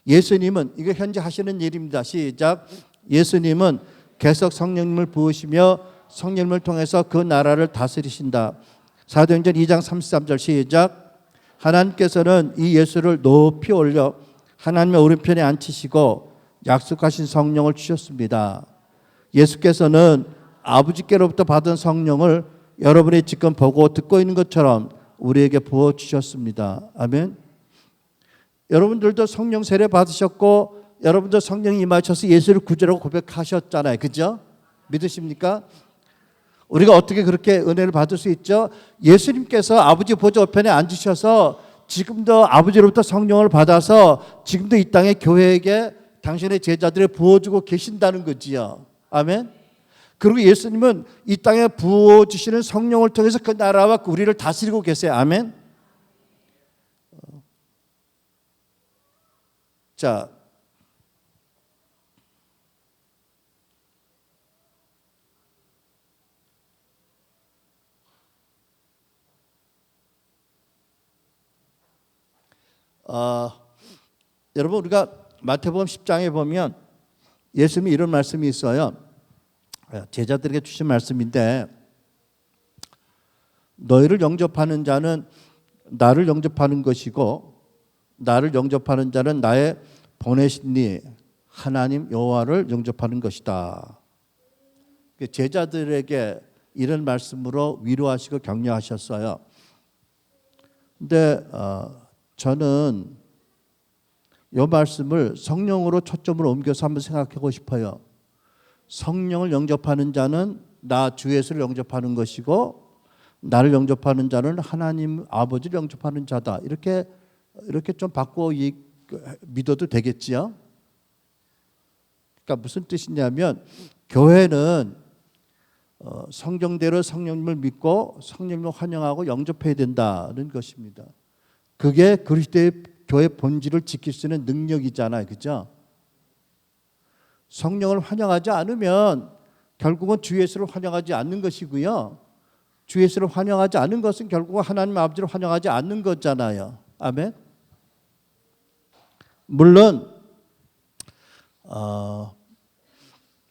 예수님은, 이거 현재 하시는 일입니다. 시작. 예수님은 계속 성령님을 부으시며 성령님을 통해서 그 나라를 다스리신다. 사도행전 2장 33절 시작. 하나님께서는 이 예수를 높이 올려 하나님의 오른편에 앉히시고 약속하신 성령을 주셨습니다. 예수께서는 아버지께로부터 받은 성령을 여러분이 지금 보고 듣고 있는 것처럼 우리에게 부어주셨습니다. 아멘. 여러분들도 성령 세례 받으셨고 여러분도 성령이 임하셔서 예수를 구주라고 고백하셨잖아요. 그죠? 믿으십니까? 우리가 어떻게 그렇게 은혜를 받을 수 있죠? 예수님께서 아버지 보좌 우편에 앉으셔서 지금도 아버지로부터 성령을 받아서 지금도 이 땅의 교회에게 당신의 제자들에 부어주고 계신다는 거지요. 아멘. 그리고 예수님은 이 땅에 부어주시는 성령을 통해서 그 나라와 우리를 다스리고 계세요. 아멘. 자, 여러분 우리가 마태복음 10장에 보면 예수님이 이런 말씀이 있어요. 제자들에게 주신 말씀인데, 너희를 영접하는 자는 나를 영접하는 것이고 나를 영접하는 자는 나의 보내신 이 하나님 여호와를 영접하는 것이다. 제자들에게 이런 말씀으로 위로하시고 격려하셨어요. 근데 저는 이 말씀을 성령으로 초점을 옮겨서 한번 생각하고 싶어요. 성령을 영접하는 자는 나 주 예수를 영접하는 것이고 나를 영접하는 자는 하나님 아버지를 영접하는 자다. 이렇게 이렇게 좀 바꿔 믿어도 되겠지요. 그러니까 무슨 뜻이냐면 교회는 성경대로 성령님을 믿고 성령님을 환영하고 영접해야 된다는 것입니다. 그게 그리스도의 교회 본질을 지킬 수 있는 능력이잖아요. 그죠? 성령을 환영하지 않으면 결국은 주 예수를 환영하지 않는 것이고요. 주 예수를 환영하지 않는 것은 결국은 하나님 아버지를 환영하지 않는 거잖아요. 아멘. 물론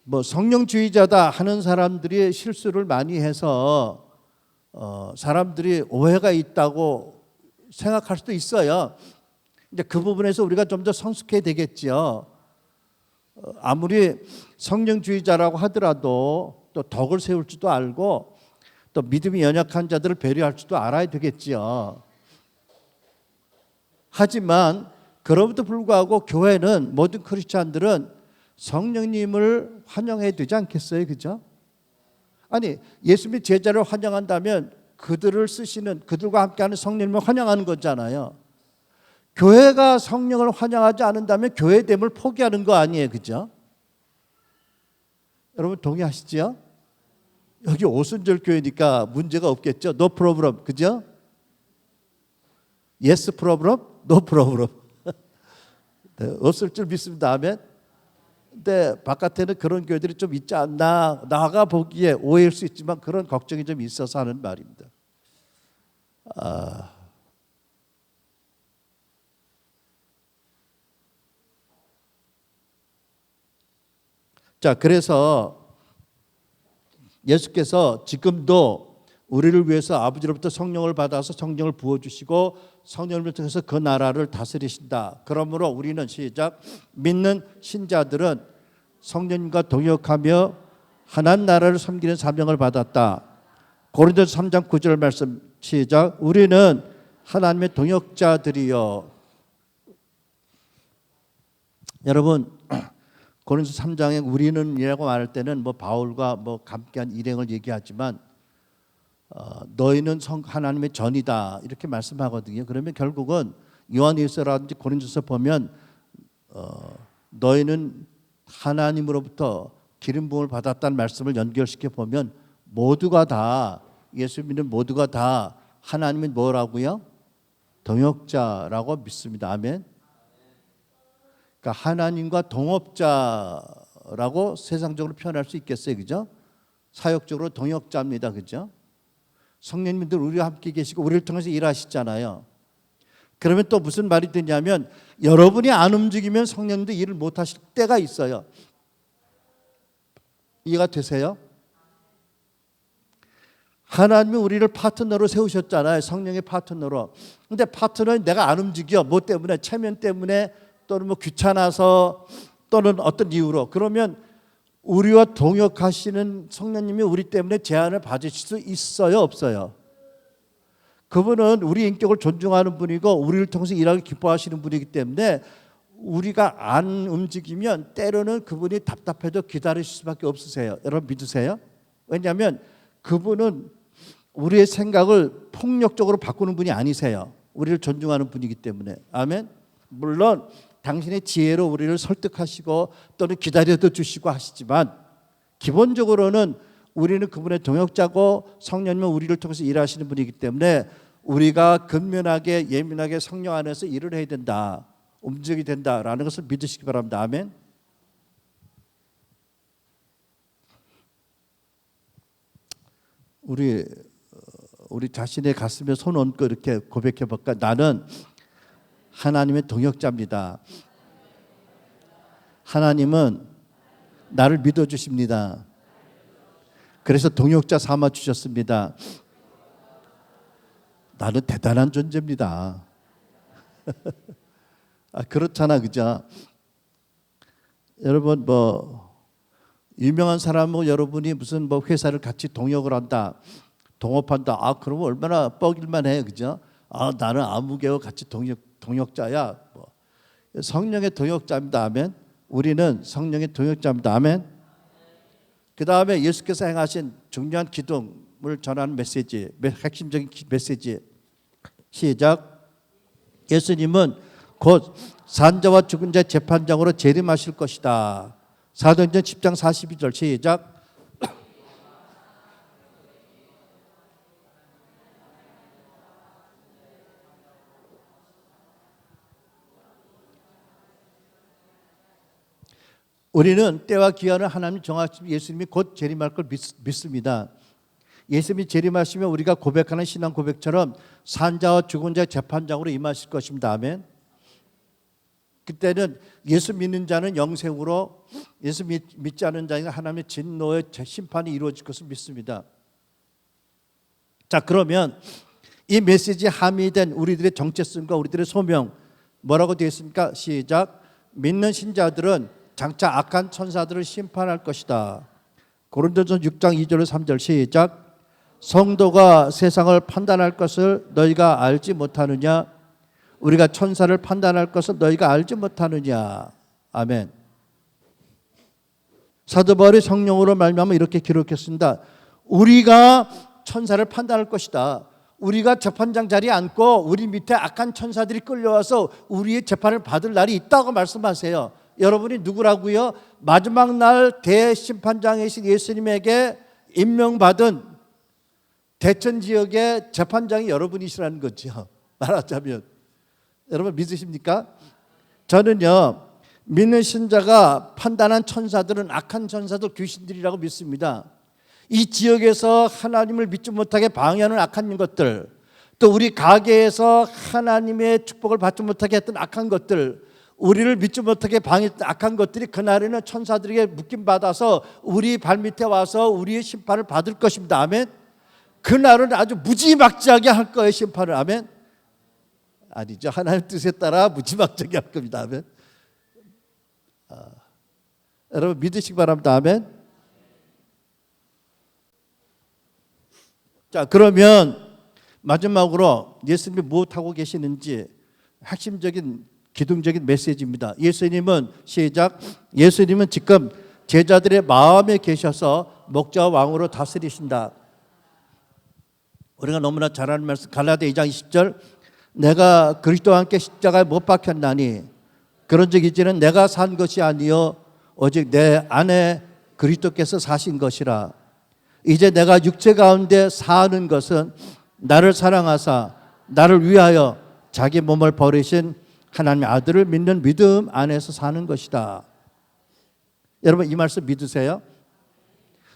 뭐 성령주의자다 하는 사람들이 실수를 많이 해서 사람들이 오해가 있다고 생각할 수도 있어요. 이제 그 부분에서 우리가 좀 더 성숙해야 되겠죠. 아무리 성령주의자라고 하더라도 또 덕을 세울 줄도 알고 또 믿음이 연약한 자들을 배려할 줄도 알아야 되겠지요. 하지만 그럼에도 불구하고 교회는 모든 크리스찬들은 성령님을 환영해야 되지 않겠어요? 그죠? 아니 예수님의 제자를 환영한다면 그들을 쓰시는 그들과 함께하는 성령님을 환영하는 거잖아요. 교회가 성령을 환영하지 않는다면 교회됨을 포기하는 거 아니에요? 그죠? 여러분 동의하시죠? 여기 오순절 교회니까 문제가 없겠죠? No problem. 그죠? Yes problem? No problem. 네, 없을 줄 믿습니다. 아멘. 근데 바깥에는 그런 교회들이 좀 있지 않나 나가 보기에 오해일 수 있지만 그런 걱정이 좀 있어서 하는 말입니다. 자, 그래서 예수께서 지금도 우리를 위해서 아버지로부터 성령을 받아서 성령을 부어주시고 성령을 통해서 그 나라를 다스리신다. 그러므로 우리는 시작 믿는 신자들은 성령님과 동역하며 하나님 나라를 섬기는 사명을 받았다. 고린도서 3장 9절 말씀 시작 우리는 하나님의 동역자들이요. 여러분 고린도서 3장에 우리는이라고 말할 때는 뭐 바울과 뭐 함께한 일행을 얘기하지만 너희는 하나님의 전이다 이렇게 말씀하거든요. 그러면 결국은 요한일서라든지 고린도서 보면 너희는 하나님으로부터 기름 부음을 받았다는 말씀을 연결시켜 보면 모두가 다 예수 믿는 모두가 다 하나님의 뭐라고요? 동역자라고 믿습니다. 아멘. 그러니까 하나님과 동업자라고 세상적으로 표현할 수 있겠어요. 그죠? 사역적으로 동역자입니다. 그죠? 성령님들 우리와 함께 계시고 우리를 통해서 일하시잖아요. 그러면 또 무슨 말이 되냐면 여러분이 안 움직이면 성령님도 일을 못 하실 때가 있어요. 이해가 되세요? 하나님이 우리를 파트너로 세우셨잖아요. 성령의 파트너로. 근데 파트너는 내가 안 움직여. 뭐 때문에? 체면 때문에 또는 뭐 귀찮아서 또는 어떤 이유로. 그러면 우리와 동역하시는 성령님이 우리 때문에 제한을 받으실 수 있어요? 없어요? 그분은 우리 인격을 존중하는 분이고 우리를 통해서 일하기 기뻐하시는 분이기 때문에 우리가 안 움직이면 때로는 그분이 답답해도 기다리실 수밖에 없으세요. 여러분 믿으세요? 왜냐하면 그분은 우리의 생각을 폭력적으로 바꾸는 분이 아니세요. 우리를 존중하는 분이기 때문에. 아멘. 물론 당신의 지혜로 우리를 설득하시고 또는 기다려도 주시고 하시지만 기본적으로는 우리는 그분의 동역자고 성령님은 우리를 통해서 일하시는 분이기 때문에 우리가 근면하게 예민하게 성령 안에서 일을 해야 된다. 움직여야 된다라는 것을 믿으시기 바랍니다. 아멘. 우리 자신의 가슴에 손 얹고 이렇게 고백해 볼까? 나는 하나님의 동역자입니다. 하나님은 나를 믿어 주십니다. 그래서 동역자 삼아 주셨습니다. 나는 대단한 존재입니다. 그렇잖아, 그죠? 여러분 뭐 유명한 사람은 여러분이 무슨 뭐 회사를 같이 동역을 한다, 동업한다. 그러면 얼마나 뻐길만 해요, 그죠? 나는 아무개와 같이 동역자야. 뭐. 성령의 동역자입니다. 아멘. 우리는 성령의 동역자입니다. 아멘. 그 다음에 예수께서 행하신 중요한 기둥을 전하는 메시지, 핵심적인 메시지. 시작. 예수님은 곧 산자와 죽은 자의 재판장으로 재림하실 것이다. 사도행전 10장 42절 시작. 우리는 때와 기한을 하나님 정하시면 예수님이 곧 재림할 걸 믿습니다. 예수님이 재림하시면 우리가 고백하는 신앙 고백처럼 산자와 죽은 자의 재판장으로 임하실 것입니다. 아멘. 그때는 예수 믿는 자는 영생으로, 예수 믿지 않는 자는 하나님의 진노의 심판이 이루어질 것을 믿습니다. 자, 그러면 이 메시지에 함의된 우리들의 정체성과 우리들의 소명 뭐라고 되어 있습니까? 시작. 믿는 신자들은 장차 악한 천사들을 심판할 것이다. 고린도전서 6장 2절 3절 시작. 성도가 세상을 판단할 것을 너희가 알지 못하느냐? 우리가 천사를 판단할 것을 너희가 알지 못하느냐? 아멘. 사도 바울이 성령으로 말미암아 이렇게 기록했습니다. 우리가 천사를 판단할 것이다. 우리가 재판장 자리에 앉고 우리 밑에 악한 천사들이 끌려와서 우리의 재판을 받을 날이 있다고 말씀하세요. 여러분이 누구라고요? 마지막 날 대심판장이신 예수님에게 임명받은 대천 지역의 재판장이 여러분이시라는 거죠. 말하자면 여러분 믿으십니까? 저는요, 믿는 신자가 판단한 천사들은 악한 천사들, 귀신들이라고 믿습니다. 이 지역에서 하나님을 믿지 못하게 방해하는 악한 것들, 또 우리 가게에서 하나님의 축복을 받지 못하게 했던 악한 것들, 우리를 믿지 못하게 방해했던 악한 것들이 그날에는 천사들에게 묶임받아서 우리 발밑에 와서 우리의 심판을 받을 것입니다. 아멘. 그날은 아주 무지막지하게 할 거예요, 심판을. 아멘. 아니죠. 하나님 뜻에 따라 무지막지하게 할 겁니다. 아멘. 여러분 믿으시기 바랍니다. 아멘. 자, 그러면 마지막으로 예수님이 무엇하고 계시는지 핵심적인 기둥적인 메시지입니다. 예수님은 시작. 예수님은 지금 제자들의 마음에 계셔서 목자와 왕으로 다스리신다. 우리가 너무나 잘 아는 말씀 갈라디아 2장 20절. 내가 그리스도와 함께 십자가에 못 박혔나니 그런즉 이제는 내가 산 것이 아니요 오직 내 안에 그리스도께서 사신 것이라. 이제 내가 육체 가운데 사는 것은 나를 사랑하사 나를 위하여 자기 몸을 버리신 하나님의 아들을 믿는 믿음 안에서 사는 것이다. 여러분 이 말씀 믿으세요?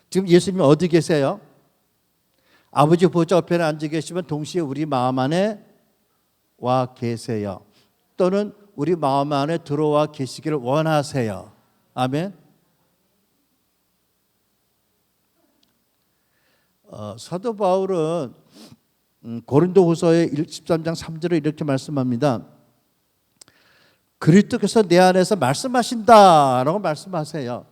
지금 예수님이 어디 계세요? 아버지 보좌 우편에 앉아 계시면 동시에 우리 마음 안에 와 계세요. 또는 우리 마음 안에 들어와 계시기를 원하세요. 아멘. 사도 바울은 고린도후서의 13장 3절에 이렇게 말씀합니다. 그리스도께서 내 안에서 말씀하신다라고 말씀하세요.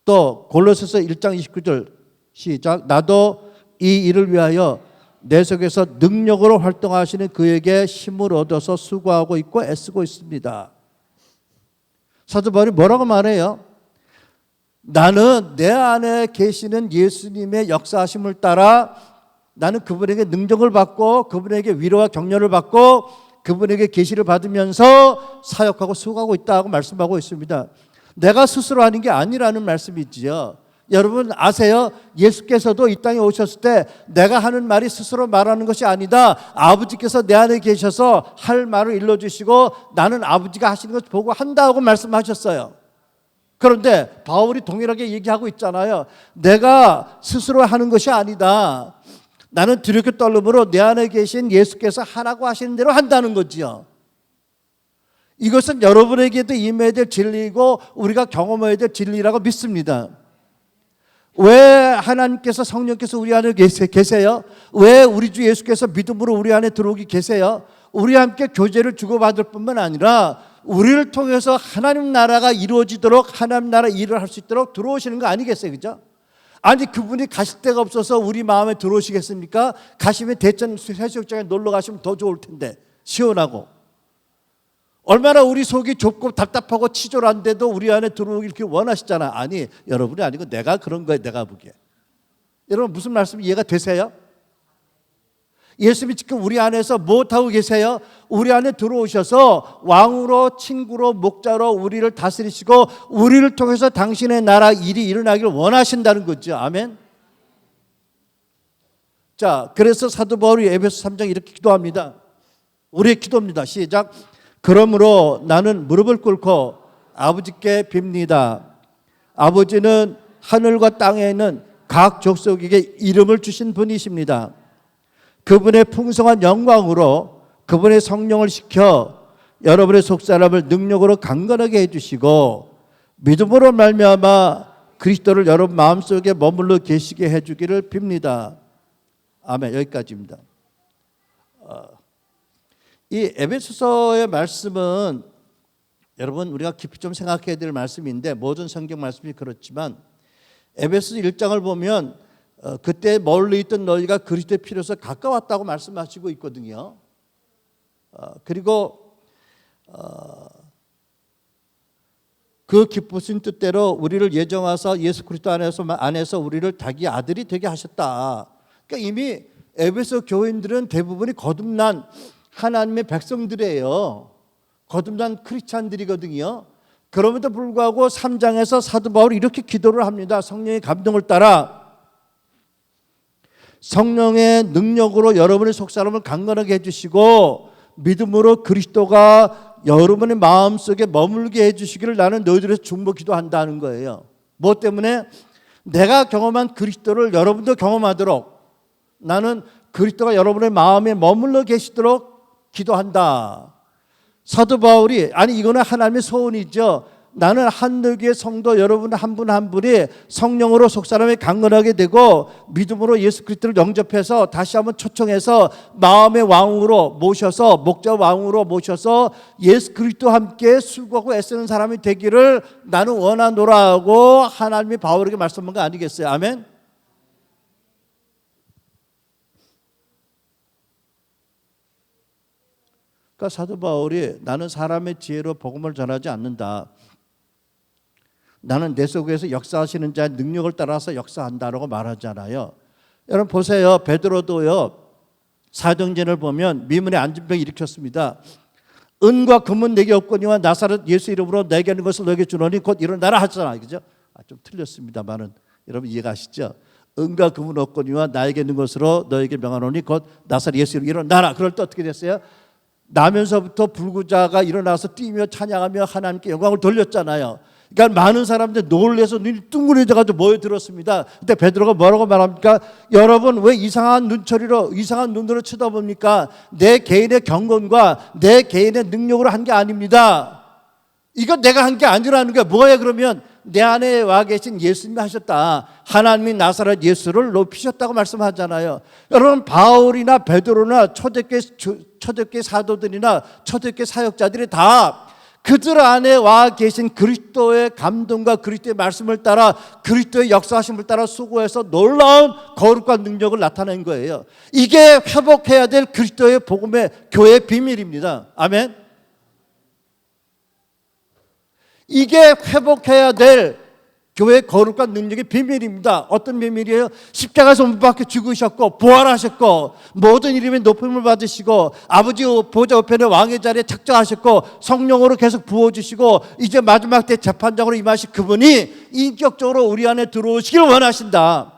또 골로새서 1장 29절 시작. 나도 이 일을 위하여 내 속에서 능력으로 활동하시는 그에게 힘을 얻어서 수고하고 있고 애쓰고 있습니다. 사도 바울이 뭐라고 말해요? 나는 내 안에 계시는 예수님의 역사하심을 따라 나는 그분에게 능력을 받고 그분에게 위로와 격려를 받고 그분에게 계시를 받으면서 사역하고 수고하고 있다고 말씀하고 있습니다. 내가 스스로 하는 게 아니라는 말씀이지요. 여러분 아세요? 예수께서도 이 땅에 오셨을 때 내가 하는 말이 스스로 말하는 것이 아니다. 아버지께서 내 안에 계셔서 할 말을 일러주시고 나는 아버지가 하시는 것을 보고 한다고 말씀하셨어요. 그런데 바울이 동일하게 얘기하고 있잖아요. 내가 스스로 하는 것이 아니다. 나는 두렵게 떨림으로 내 안에 계신 예수께서 하라고 하시는 대로 한다는 거지요. 이것은 여러분에게도 임해야 될 진리이고 우리가 경험해야 될 진리라고 믿습니다. 왜 하나님께서 성령께서 우리 안에 계세요? 왜 우리 주 예수께서 믿음으로 우리 안에 들어오기 계세요? 우리와 함께 교제를 주고받을 뿐만 아니라 우리를 통해서 하나님 나라가 이루어지도록 하나님 나라 일을 할 수 있도록 들어오시는 거 아니겠어요? 그죠? 아니 그분이 가실 데가 없어서 우리 마음에 들어오시겠습니까? 가시면 대천 해수욕장에 놀러 가시면 더 좋을 텐데 시원하고 얼마나 우리 속이 좁고 답답하고 치졸한데도 우리 안에 들어오길 이렇게 원하시잖아. 아니 여러분이 아니고 내가 그런 거예요. 내가 보기에. 여러분 무슨 말씀 이해가 되세요? 예수님이 지금 우리 안에서 무엇하고 계세요? 우리 안에 들어오셔서 왕으로, 친구로, 목자로 우리를 다스리시고 우리를 통해서 당신의 나라 일이 일어나기를 원하신다는 거죠. 아멘. 자, 그래서 사도 바울이 에베소 3장 이렇게 기도합니다. 우리의 기도입니다. 시작. 그러므로 나는 무릎을 꿇고 아버지께 빕니다. 아버지는 하늘과 땅에 있는 각 족속에게 이름을 주신 분이십니다. 그분의 풍성한 영광으로 그분의 성령을 시켜 여러분의 속사람을 능력으로 강건하게 해주시고 믿음으로 말미암아 그리스도를 여러분 마음속에 머물러 계시게 해주기를 빕니다. 아멘. 여기까지입니다. 이 에베소서의 말씀은 여러분 우리가 깊이 좀 생각해야 될 말씀인데 모든 성경 말씀이 그렇지만 에베소서 1장을 보면 그때 멀리 있던 너희가 그리스도의 피로서 가까웠다고 말씀하시고 있거든요. 그리고 그 기쁘신 뜻대로 우리를 예정하사 예수 그리스도 안에서 우리를 자기 아들이 되게 하셨다. 그러니까 이미 에베소 교인들은 대부분이 거듭난 하나님의 백성들이에요. 거듭난 크리스찬들이거든요. 그럼에도 불구하고 3장에서 사도 바울이 이렇게 기도를 합니다. 성령의 감동을 따라 성령의 능력으로 여러분의 속사람을 강건하게 해주시고 믿음으로 그리스도가 여러분의 마음속에 머물게 해주시기를 나는 너희들에서 중보 기도한다는 거예요. 뭐 때문에? 내가 경험한 그리스도를 여러분도 경험하도록 나는 그리스도가 여러분의 마음에 머물러 계시도록 기도한다. 사도 바울이 아니 이거는 하나님의 소원이죠. 나는 한누기의 성도 여러분 한 분 한 분이 성령으로 속사람이 강건하게 되고 믿음으로 예수 그리스도를 영접해서 다시 한번 초청해서 마음의 왕으로 모셔서 목자 왕으로 모셔서 예수 그리스도와 함께 수고하고 애쓰는 사람이 되기를 나는 원하노라고 하나님이 바울에게 말씀한 거 아니겠어요? 아멘. 그러니까 사도 바울이 나는 사람의 지혜로 복음을 전하지 않는다. 나는 내 속에서 역사하시는 자의 능력을 따라서 역사한다라고 말하잖아요. 여러분 보세요. 베드로도요. 사도행전을 보면 미문에 안진병 일으켰습니다. 은과 금은 내게 없거니와 나사렛 예수 이름으로 내게 있는 것을 너에게 주노니 곧 일어나라 하잖아요. 그죠? 좀 틀렸습니다만은 여러분 이해가시죠? 은과 금은 없거니와 나에게 있는 것으로 너에게 명하노니 곧 나사렛 예수 이름으로 일어나라. 그럴 때 어떻게 됐어요? 나면서부터 불구자가 일어나서 뛰며 찬양하며 하나님께 영광을 돌렸잖아요. 그러니까 많은 사람들 놀래서 눈이 둥그레져가지고 모여들었습니다. 그때 베드로가 뭐라고 말합니까? 여러분 왜 이상한 눈초리로 이상한 눈으로 쳐다봅니까? 내 개인의 경건과 내 개인의 능력으로 한 게 아닙니다. 이거 내가 한 게 아니라는 게 뭐예요? 그러면 내 안에 와 계신 예수님이 하셨다. 하나님이 나사렛 예수를 높이셨다고 말씀하잖아요. 여러분 바울이나 베드로나 초대교회 사도들이나 초대교회 사역자들이 다 그들 안에 와 계신 그리스도의 감동과 그리스도의 말씀을 따라 그리스도의 역사하심을 따라 수고해서 놀라운 거룩과 능력을 나타낸 거예요. 이게 회복해야 될 그리스도의 복음의 교회의 비밀입니다. 아멘. 이게 회복해야 될 교회의 거룩과 능력의 비밀입니다. 어떤 비밀이에요? 십자가에서 못 박혀 죽으셨고 부활하셨고 모든 이름의 높임을 받으시고 아버지 보좌 우편의 왕의 자리에 착정하셨고 성령으로 계속 부어주시고 이제 마지막 때 재판장으로 임하실 그분이 인격적으로 우리 안에 들어오시길 원하신다.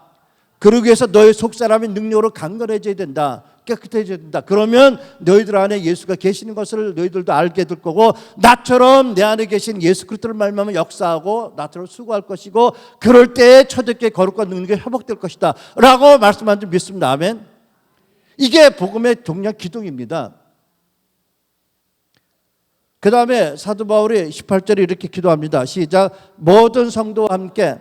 그러기 위해서 너의 속사람의 능력으로 강건해져야 된다. 깨끗해져야 된다. 그러면 너희들 안에 예수가 계시는 것을 너희들도 알게 될 거고 나처럼 내 안에 계신 예수 그리스도를 말미암아 역사하고 나처럼 수고할 것이고 그럴 때 초대교회 거룩과 능력이 회복될 것이다 라고 말씀한 줄 믿습니다. 아멘. 이게 복음의 동력 기둥입니다. 그 다음에 사도 바울이 18절에 이렇게 기도합니다. 시작. 모든 성도와 함께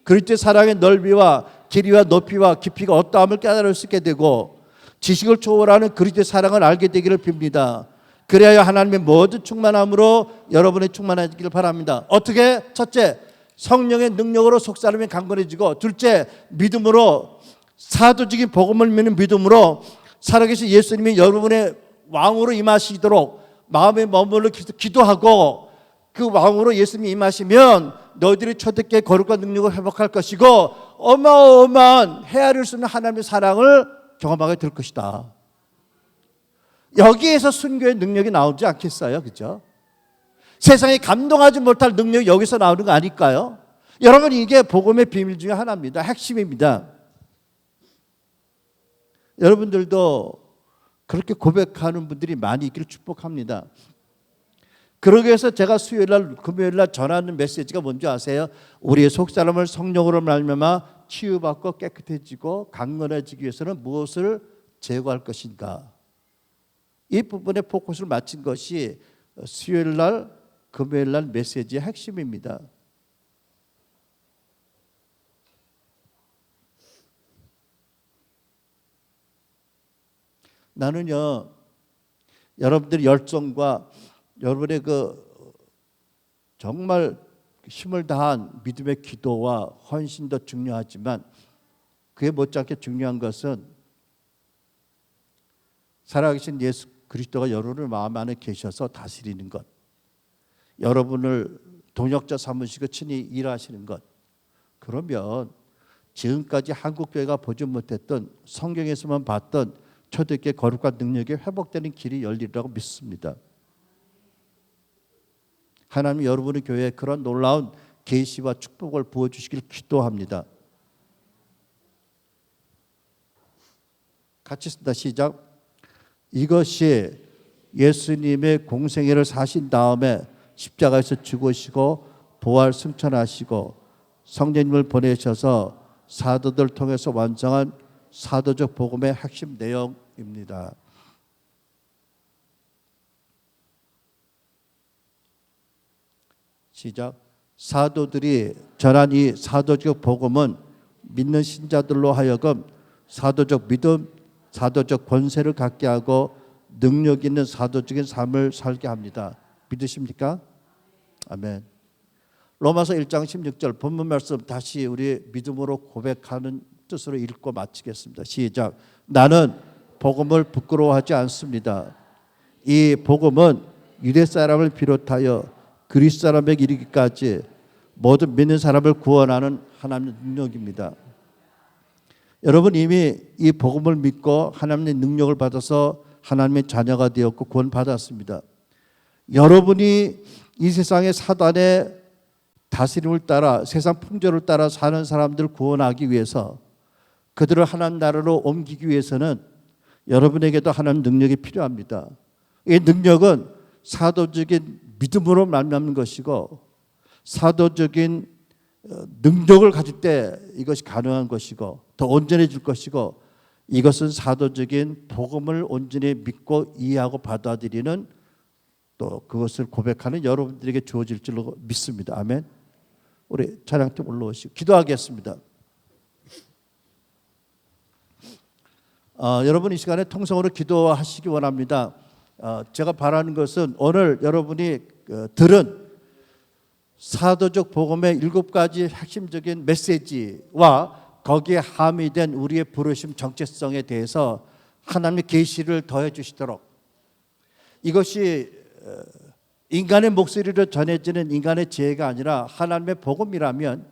그리스도의 사랑의 넓이와 길이와 높이와 깊이가 어떠함을 깨달을 수 있게 되고 지식을 초월하는 그리스도의 사랑을 알게 되기를 빕니다. 그래야 하나님의 모든 충만함으로 여러분의 충만해지기를 바랍니다. 어떻게? 첫째, 성령의 능력으로 속사람이 강건해지고 둘째, 믿음으로 사도적인 복음을 믿는 믿음으로 살아계신 예수님이 여러분의 왕으로 임하시도록 마음에 머물러 기도하고 그 왕으로 예수님이 임하시면 너희들이 초대교회 거룩과 능력을 회복할 것이고 어마어마한 헤아릴 수 없는 하나님의 사랑을 경험하게 될 것이다. 여기에서 순교의 능력이 나오지 않겠어요? 그죠? 세상에 감동하지 못할 능력이 여기서 나오는 거 아닐까요? 여러분, 이게 복음의 비밀 중에 하나입니다. 핵심입니다. 여러분들도 그렇게 고백하는 분들이 많이 있기를 축복합니다. 그러기 위해서 제가 수요일날 금요일날 전하는 메시지가 뭔지 아세요? 우리의 속사람을 성령으로 말미암아 치유받고 깨끗해지고 강건해지기 위해서는 무엇을 제거할 것인가? 이 부분에 포커스를 맞춘 것이 수요일날 금요일날 메시지의 핵심입니다. 나는요, 여러분들의 열정과 여러분의 그 정말 힘을 다한 믿음의 기도와 헌신도 중요하지만 그에 못지않게 중요한 것은 살아계신 예수 그리스도가 여러분의 마음 안에 계셔서 다스리는 것, 여러분을 동역자 삼으시고 친히 일하시는 것. 그러면 지금까지 한국교회가 보지 못했던 성경에서만 봤던 초대교회 거룩한 능력이 회복되는 길이 열리리라고 믿습니다. 하나님 여러분의 교회에 그런 놀라운 계시와 축복을 부어주시길 기도합니다. 같이 쓴다. 시작. 이것이 예수님의 공생애를 사신 다음에 십자가에서 죽으시고 부활 승천하시고 성령님을 보내셔서 사도들 통해서 완성한 사도적 복음의 핵심 내용입니다. 시작. 사도들이 전한 이 사도적 복음은 믿는 신자들로 하여금 사도적 믿음, 사도적 권세를 갖게 하고 능력 있는 사도적인 삶을 살게 합니다. 믿으십니까? 아멘. 로마서 1장 16절 본문 말씀 다시 우리 믿음으로 고백하는 뜻으로 읽고 마치겠습니다. 시작. 나는 복음을 부끄러워하지 않습니다. 이 복음은 유대 사람을 비롯하여 그리스 사람에게 이르기까지 모든 믿는 사람을 구원하는 하나님의 능력입니다. 여러분 이미 이 복음을 믿고 하나님의 능력을 받아서 하나님의 자녀가 되었고 구원받았습니다. 여러분이 이 세상의 사단의 다스림을 따라 세상 풍조를 따라 사는 사람들을 구원하기 위해서 그들을 하나님 나라로 옮기기 위해서는 여러분에게도 하나님 능력이 필요합니다. 이 능력은 사도적인 믿음으로 만나는 것이고 사도적인 능력을 가질 때 이것이 가능한 것이고 더 온전해질 것이고 이것은 사도적인 복음을 온전히 믿고 이해하고 받아들이는 또 그것을 고백하는 여러분들에게 주어질 줄로 믿습니다. 아멘. 우리 찬양팀 올라오시고 기도하겠습니다. 여러분 이 시간에 통성으로 기도하시기 원합니다. 제가 바라는 것은 오늘 여러분이 들은 사도적 복음의 7가지 핵심적인 메시지와 거기에 함의된 우리의 부르심 정체성에 대해서 하나님의 계시를 더해 주시도록 이것이 인간의 목소리로 전해지는 인간의 지혜가 아니라 하나님의 복음이라면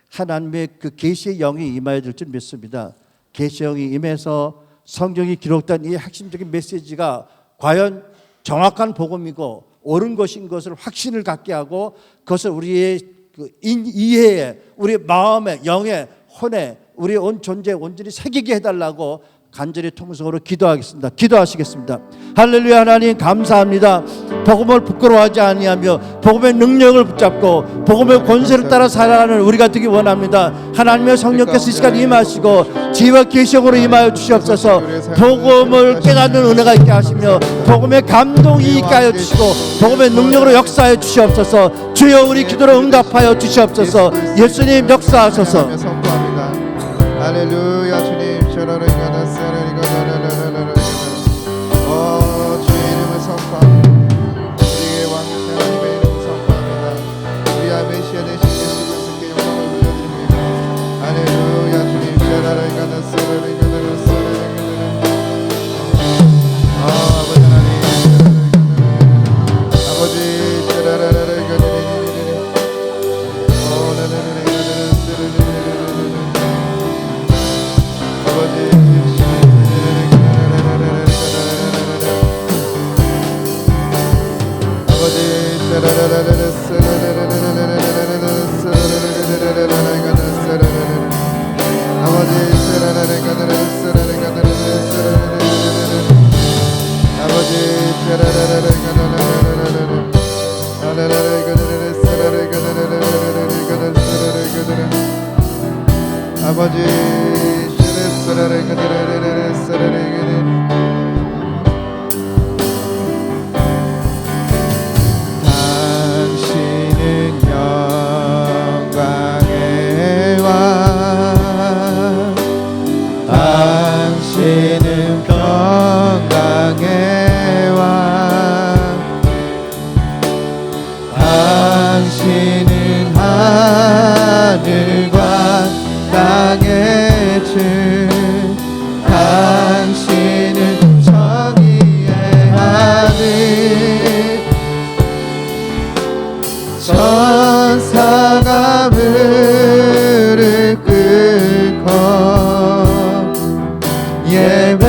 하나님의 그 계시의 영이 임하여 줄 줄 믿습니다. 계시의 영이 임해서 성경이 기록된 이 핵심적인 메시지가 과연 정확한 복음이고 옳은 것인 것을 확신을 갖게 하고 그것을 우리의 그 이해에 우리 마음에 영에 혼에 우리의 온 존재에 온전히 새기게 해달라고 간절히 통성으로 기도하겠습니다. 기도하시겠습니다. 할렐루야. 하나님 감사합니다. 복음을 부끄러워하지 아니하며 복음의 능력을 붙잡고 복음의 권세를 따라 살아가는 우리가 되기 원합니다. 하나님의 성령께서 이 시간 임하시고 지혜와 계시로 임하여 주시옵소서. 복음을 깨닫는 은혜가 있게 하시며 복음의 감동이 있게 하여 주시고 복음의 능력으로 역사하여 주시옵소서. 주여 우리 기도를 응답하여 주시옵소서. 예수님 역사하소서. 할렐루야. 주님 주의 이름을 선포합니다. 우리의 왕 하나님의 이름을 선포합니다. 우리의 메시아 되신 예수님께 영광을 돌려드립니다. 할렐루야. 주님 아버지 하나님 아버지 아버지 당신은 영광의 왕, 당신은 평강의 왕, 당신은 하늘과 땅의 주, 당신은 정의의 하늘, 천사가 무릎 꿇고 예배하고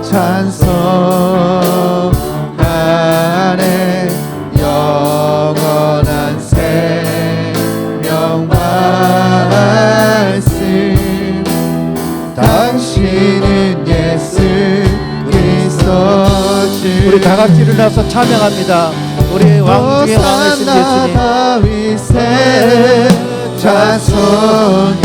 찬송하네. 영원한 생명 말씀, 당신은 예수 그리스도 주. 우리 다 같이 일어나서 찬양합니다. 우리 왕 중에 왕이신 예수님. 다윗의 자손에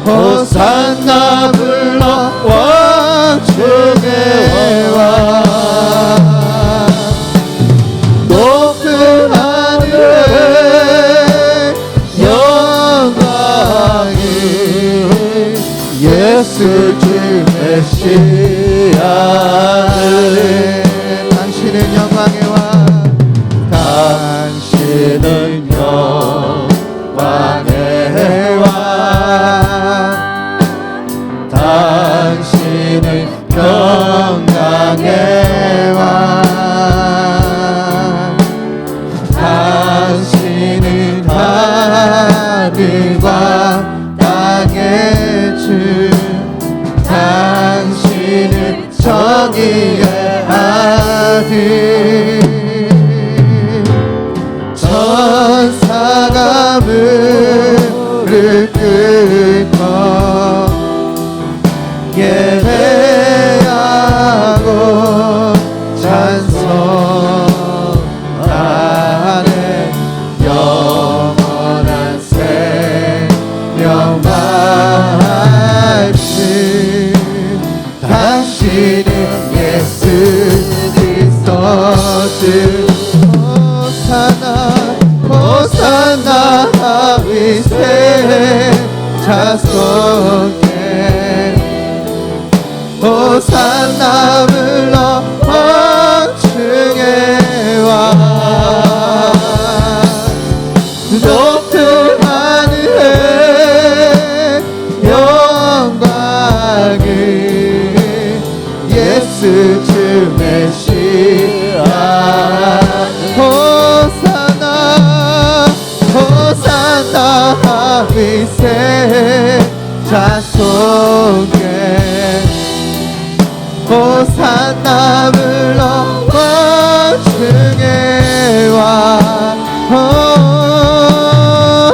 호산나 불러 왕 중의 왕, 높은 하늘에 영광이 예수 주 메시아를. 당신은 영광의 왕, 당신은 영광의 왕, 당신은 평강의 왕, 당신은 하늘과 땅의 주, 당신은 정의의 아들, 천사가 무릎 꿇고 예배하고 찬송하네. 영원한 생명 말씀, 당신은 예수 그리스도 주. 호산나 호산나 다윗의 자손에 호산나 불러 왕 중의 왕, 높은 하늘에 영광을 예수 주 메시아. 호산나 호산나 다윗의 자손에 호산나 불러 왕 중의 왕,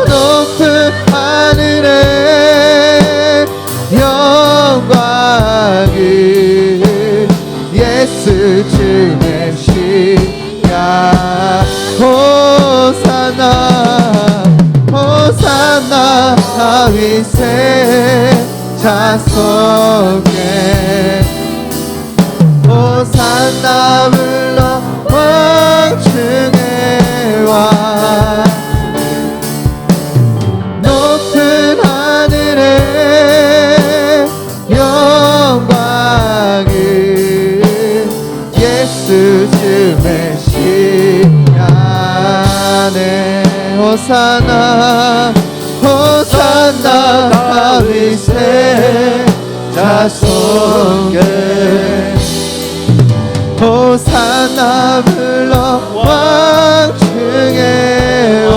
높은 하늘에 영광을 예수 주 메시아. 호산나 호산나 다윗의 자손에 호산나 불러 왕 중의 왕, 높은 하늘에 영광을 예수 주 메시아네. 호산나 호산나 다윗의 자손에 호산나 불러 왕 중의 왕,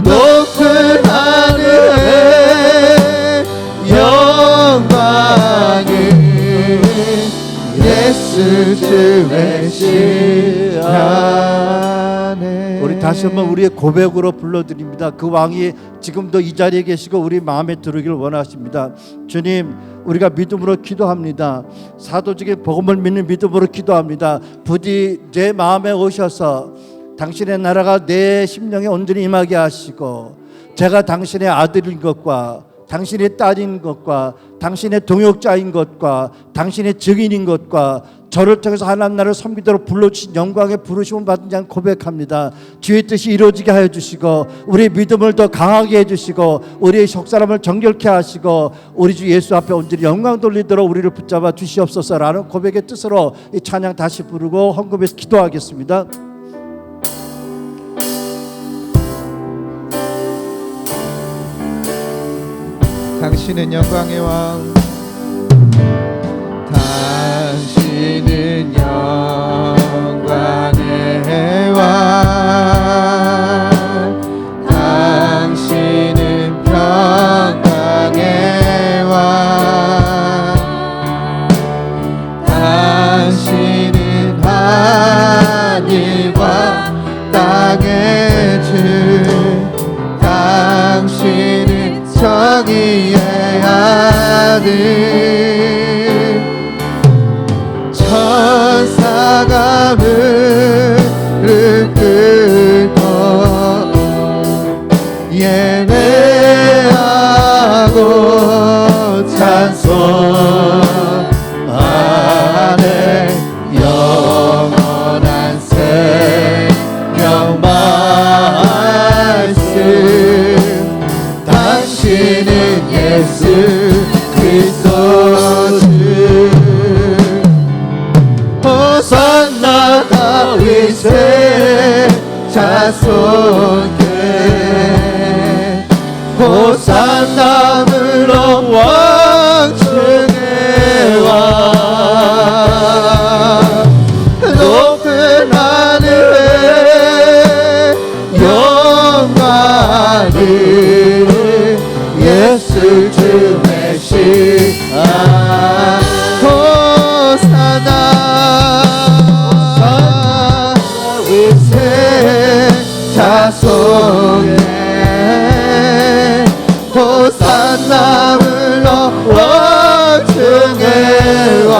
높은 하늘에 영광을 예수 주 메시아. 하네. 우리 다시 한번 우리의 고백으로 불러드립니다. 그 왕이 지금도 이 자리에 계시고 우리 마음에 들으길 원하십니다. 주님, 우리가 믿음으로 기도합니다. 사도직의 복음을 믿는 믿음으로 기도합니다. 부디 내 마음에 오셔서 당신의 나라가 내 심령에 온전히 임하게 하시고, 제가 당신의 아들인 것과 당신의 딸인 것과 당신의 동역자인 것과 당신의 증인인 것과 저를 통해서 하나님 나라를 섬기도록 불러주신 영광의 부르심을 받은 자 고백합니다. 주의 뜻이 이루어지게 하여 주시고, 우리의 믿음을 더 강하게 해주시고, 우리의 속사람을 정결케 하시고, 우리 주 예수 앞에 온전히 영광 돌리도록 우리를 붙잡아 주시옵소서라는 고백의 뜻으로 이 찬양 다시 부르고 헌금해서 기도하겠습니다. 당신은 영광의 왕, 당신은 영광의 왕, 당신은 평강의 왕, 당신은 하늘과 땅의 주, 당신은 정의의 아들, 천사가 무릎 꿇고 예배하고 찬송하네. 영원한 생명 말씀, 당신은 예수 그리스도 주. 호산나 다윗의 자손께, 호산나 물론 왕중의 왕, 높은 하늘에 영광을 예수 주 메시아. 호산나 다윗의 자손에, 호산나 불러 왕중의 왕,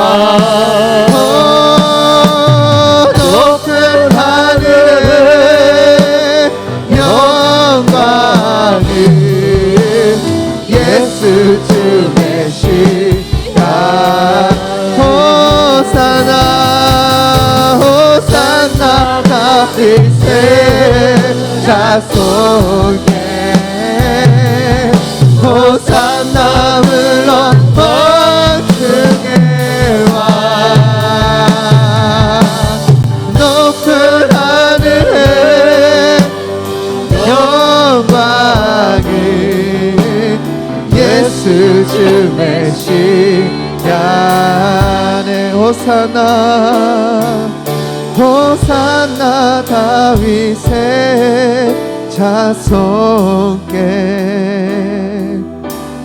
높은 하늘에 영광을 예수 주 메시아. 호산나 호산나 다윗의 자손께, 호산나 물론 왕중의 왕, 높은 하늘에 영광을 예수 주 메시아네. 호산나 호산나 다윗의 자손께,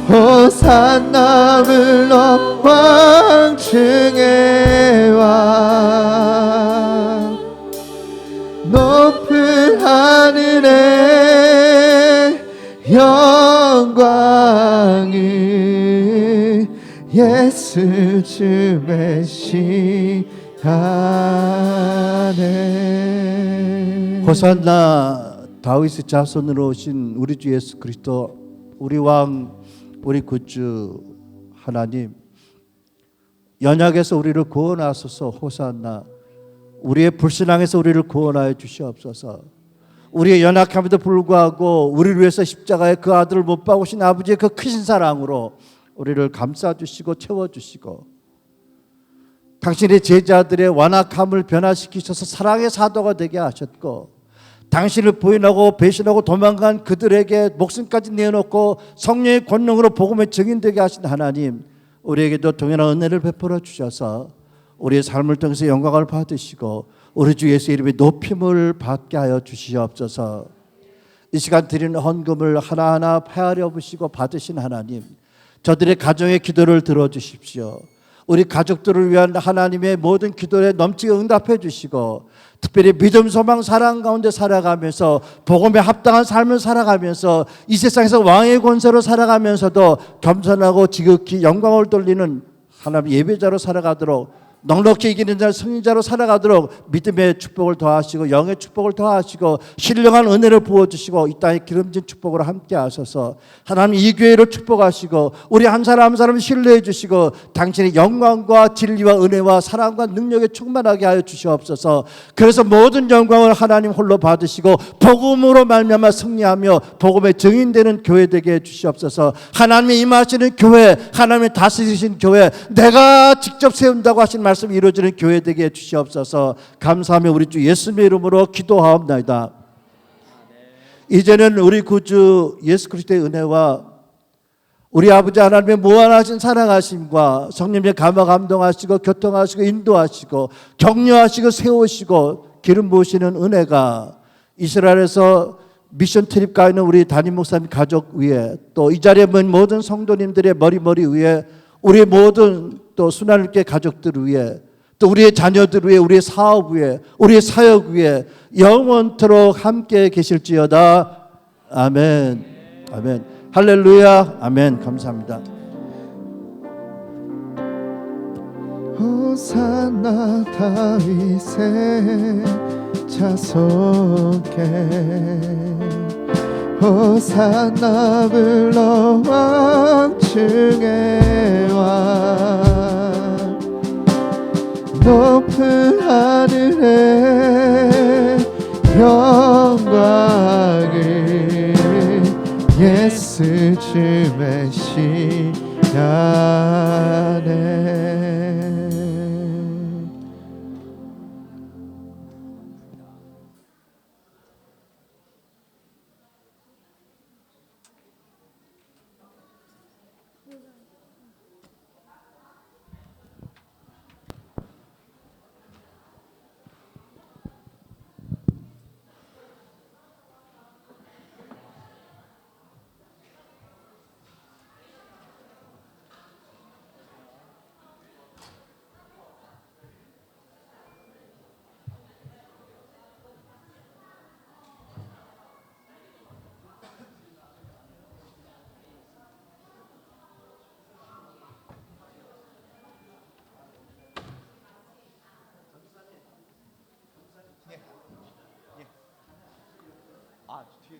호산나 불러 왕중의 왕, 높은 하늘에 영광을 예수 주 메시아네. 호산나 다윗의 자손으로 오신 우리 주 예수 그리스도, 우리 왕, 우리 구주 하나님, 연약에서 우리를 구원하소서. 호산나. 우리의 불신앙에서 우리를 구원하여 주시옵소서. 우리의 연약함에도 불구하고 우리를 위해서 십자가에 그 아들을 못 박으신 아버지의 그 크신 사랑으로 우리를 감싸주시고 채워주시고, 당신의 제자들의 완악함을 변화시키셔서 사랑의 사도가 되게 하셨고, 당신을 부인하고 배신하고 도망간 그들에게 목숨까지 내어놓고 성령의 권능으로 복음의 증인되게 하신 하나님, 우리에게도 동일한 은혜를 베풀어 주셔서 우리의 삶을 통해서 영광을 받으시고 우리 주 예수 이름의 높임을 받게 하여 주시옵소서. 이 시간 드리는 헌금을 하나하나 헤아려 보시고 받으신 하나님, 저들의 가정의 기도를 들어주십시오. 우리 가족들을 위한 하나님의 모든 기도에 넘치게 응답해 주시고, 특별히 믿음, 소망, 사랑 가운데 살아가면서 복음에 합당한 삶을 살아가면서 이 세상에서 왕의 권세로 살아가면서도 겸손하고 지극히 영광을 돌리는 하나님 예배자로 살아가도록, 넉넉히 이기는 자 승리자로 살아가도록 믿음의 축복을 더하시고 영의 축복을 더하시고 신령한 은혜를 부어주시고 이 땅에 기름진 축복으로 함께 하셔서 하나님 이 교회를 축복하시고 우리 한 사람 한 사람 신뢰해 주시고 당신의 영광과 진리와 은혜와 사랑과 능력에 충만하게 하여 주시옵소서. 그래서 모든 영광을 하나님 홀로 받으시고 복음으로 말미암아 승리하며 복음의 증인되는 교회 되게 해 주시옵소서. 하나님의 임하시는 교회, 하나님의 다스리신 교회, 내가 직접 세운다고 하신 말씀이 이루어지는 교회 되게 해 주시옵소서. 감사하며 우리 주 예수님의 이름으로 기도하옵나이다. 이제는 우리 구주 예수 그리스도의 은혜와 우리 아버지 하나님의 무한하신 사랑하심과 성령의 감화 감동하시고 교통하시고 인도하시고 격려하시고 세우시고 기름 부으시는 은혜가 이스라엘에서 미션 트립 가 있는 우리 담임 목사님 가족 위에, 또 이 자리에 모인 모든 성도님들의 머리 위에, 우리 모든 또 순환일계 가족들 위에, 또 우리의 자녀들 위에, 우리의 사업 위에, 우리의 사역 위에 영원토록 함께 계실지어다. 아멘. 아멘. 할렐루야. 아멘. 감사합니다. 호산나 다윗의 자손께 호산나 불러 왕중에 와 높은 하늘에 영광을 예수 주 메시아네. 아, 뒤에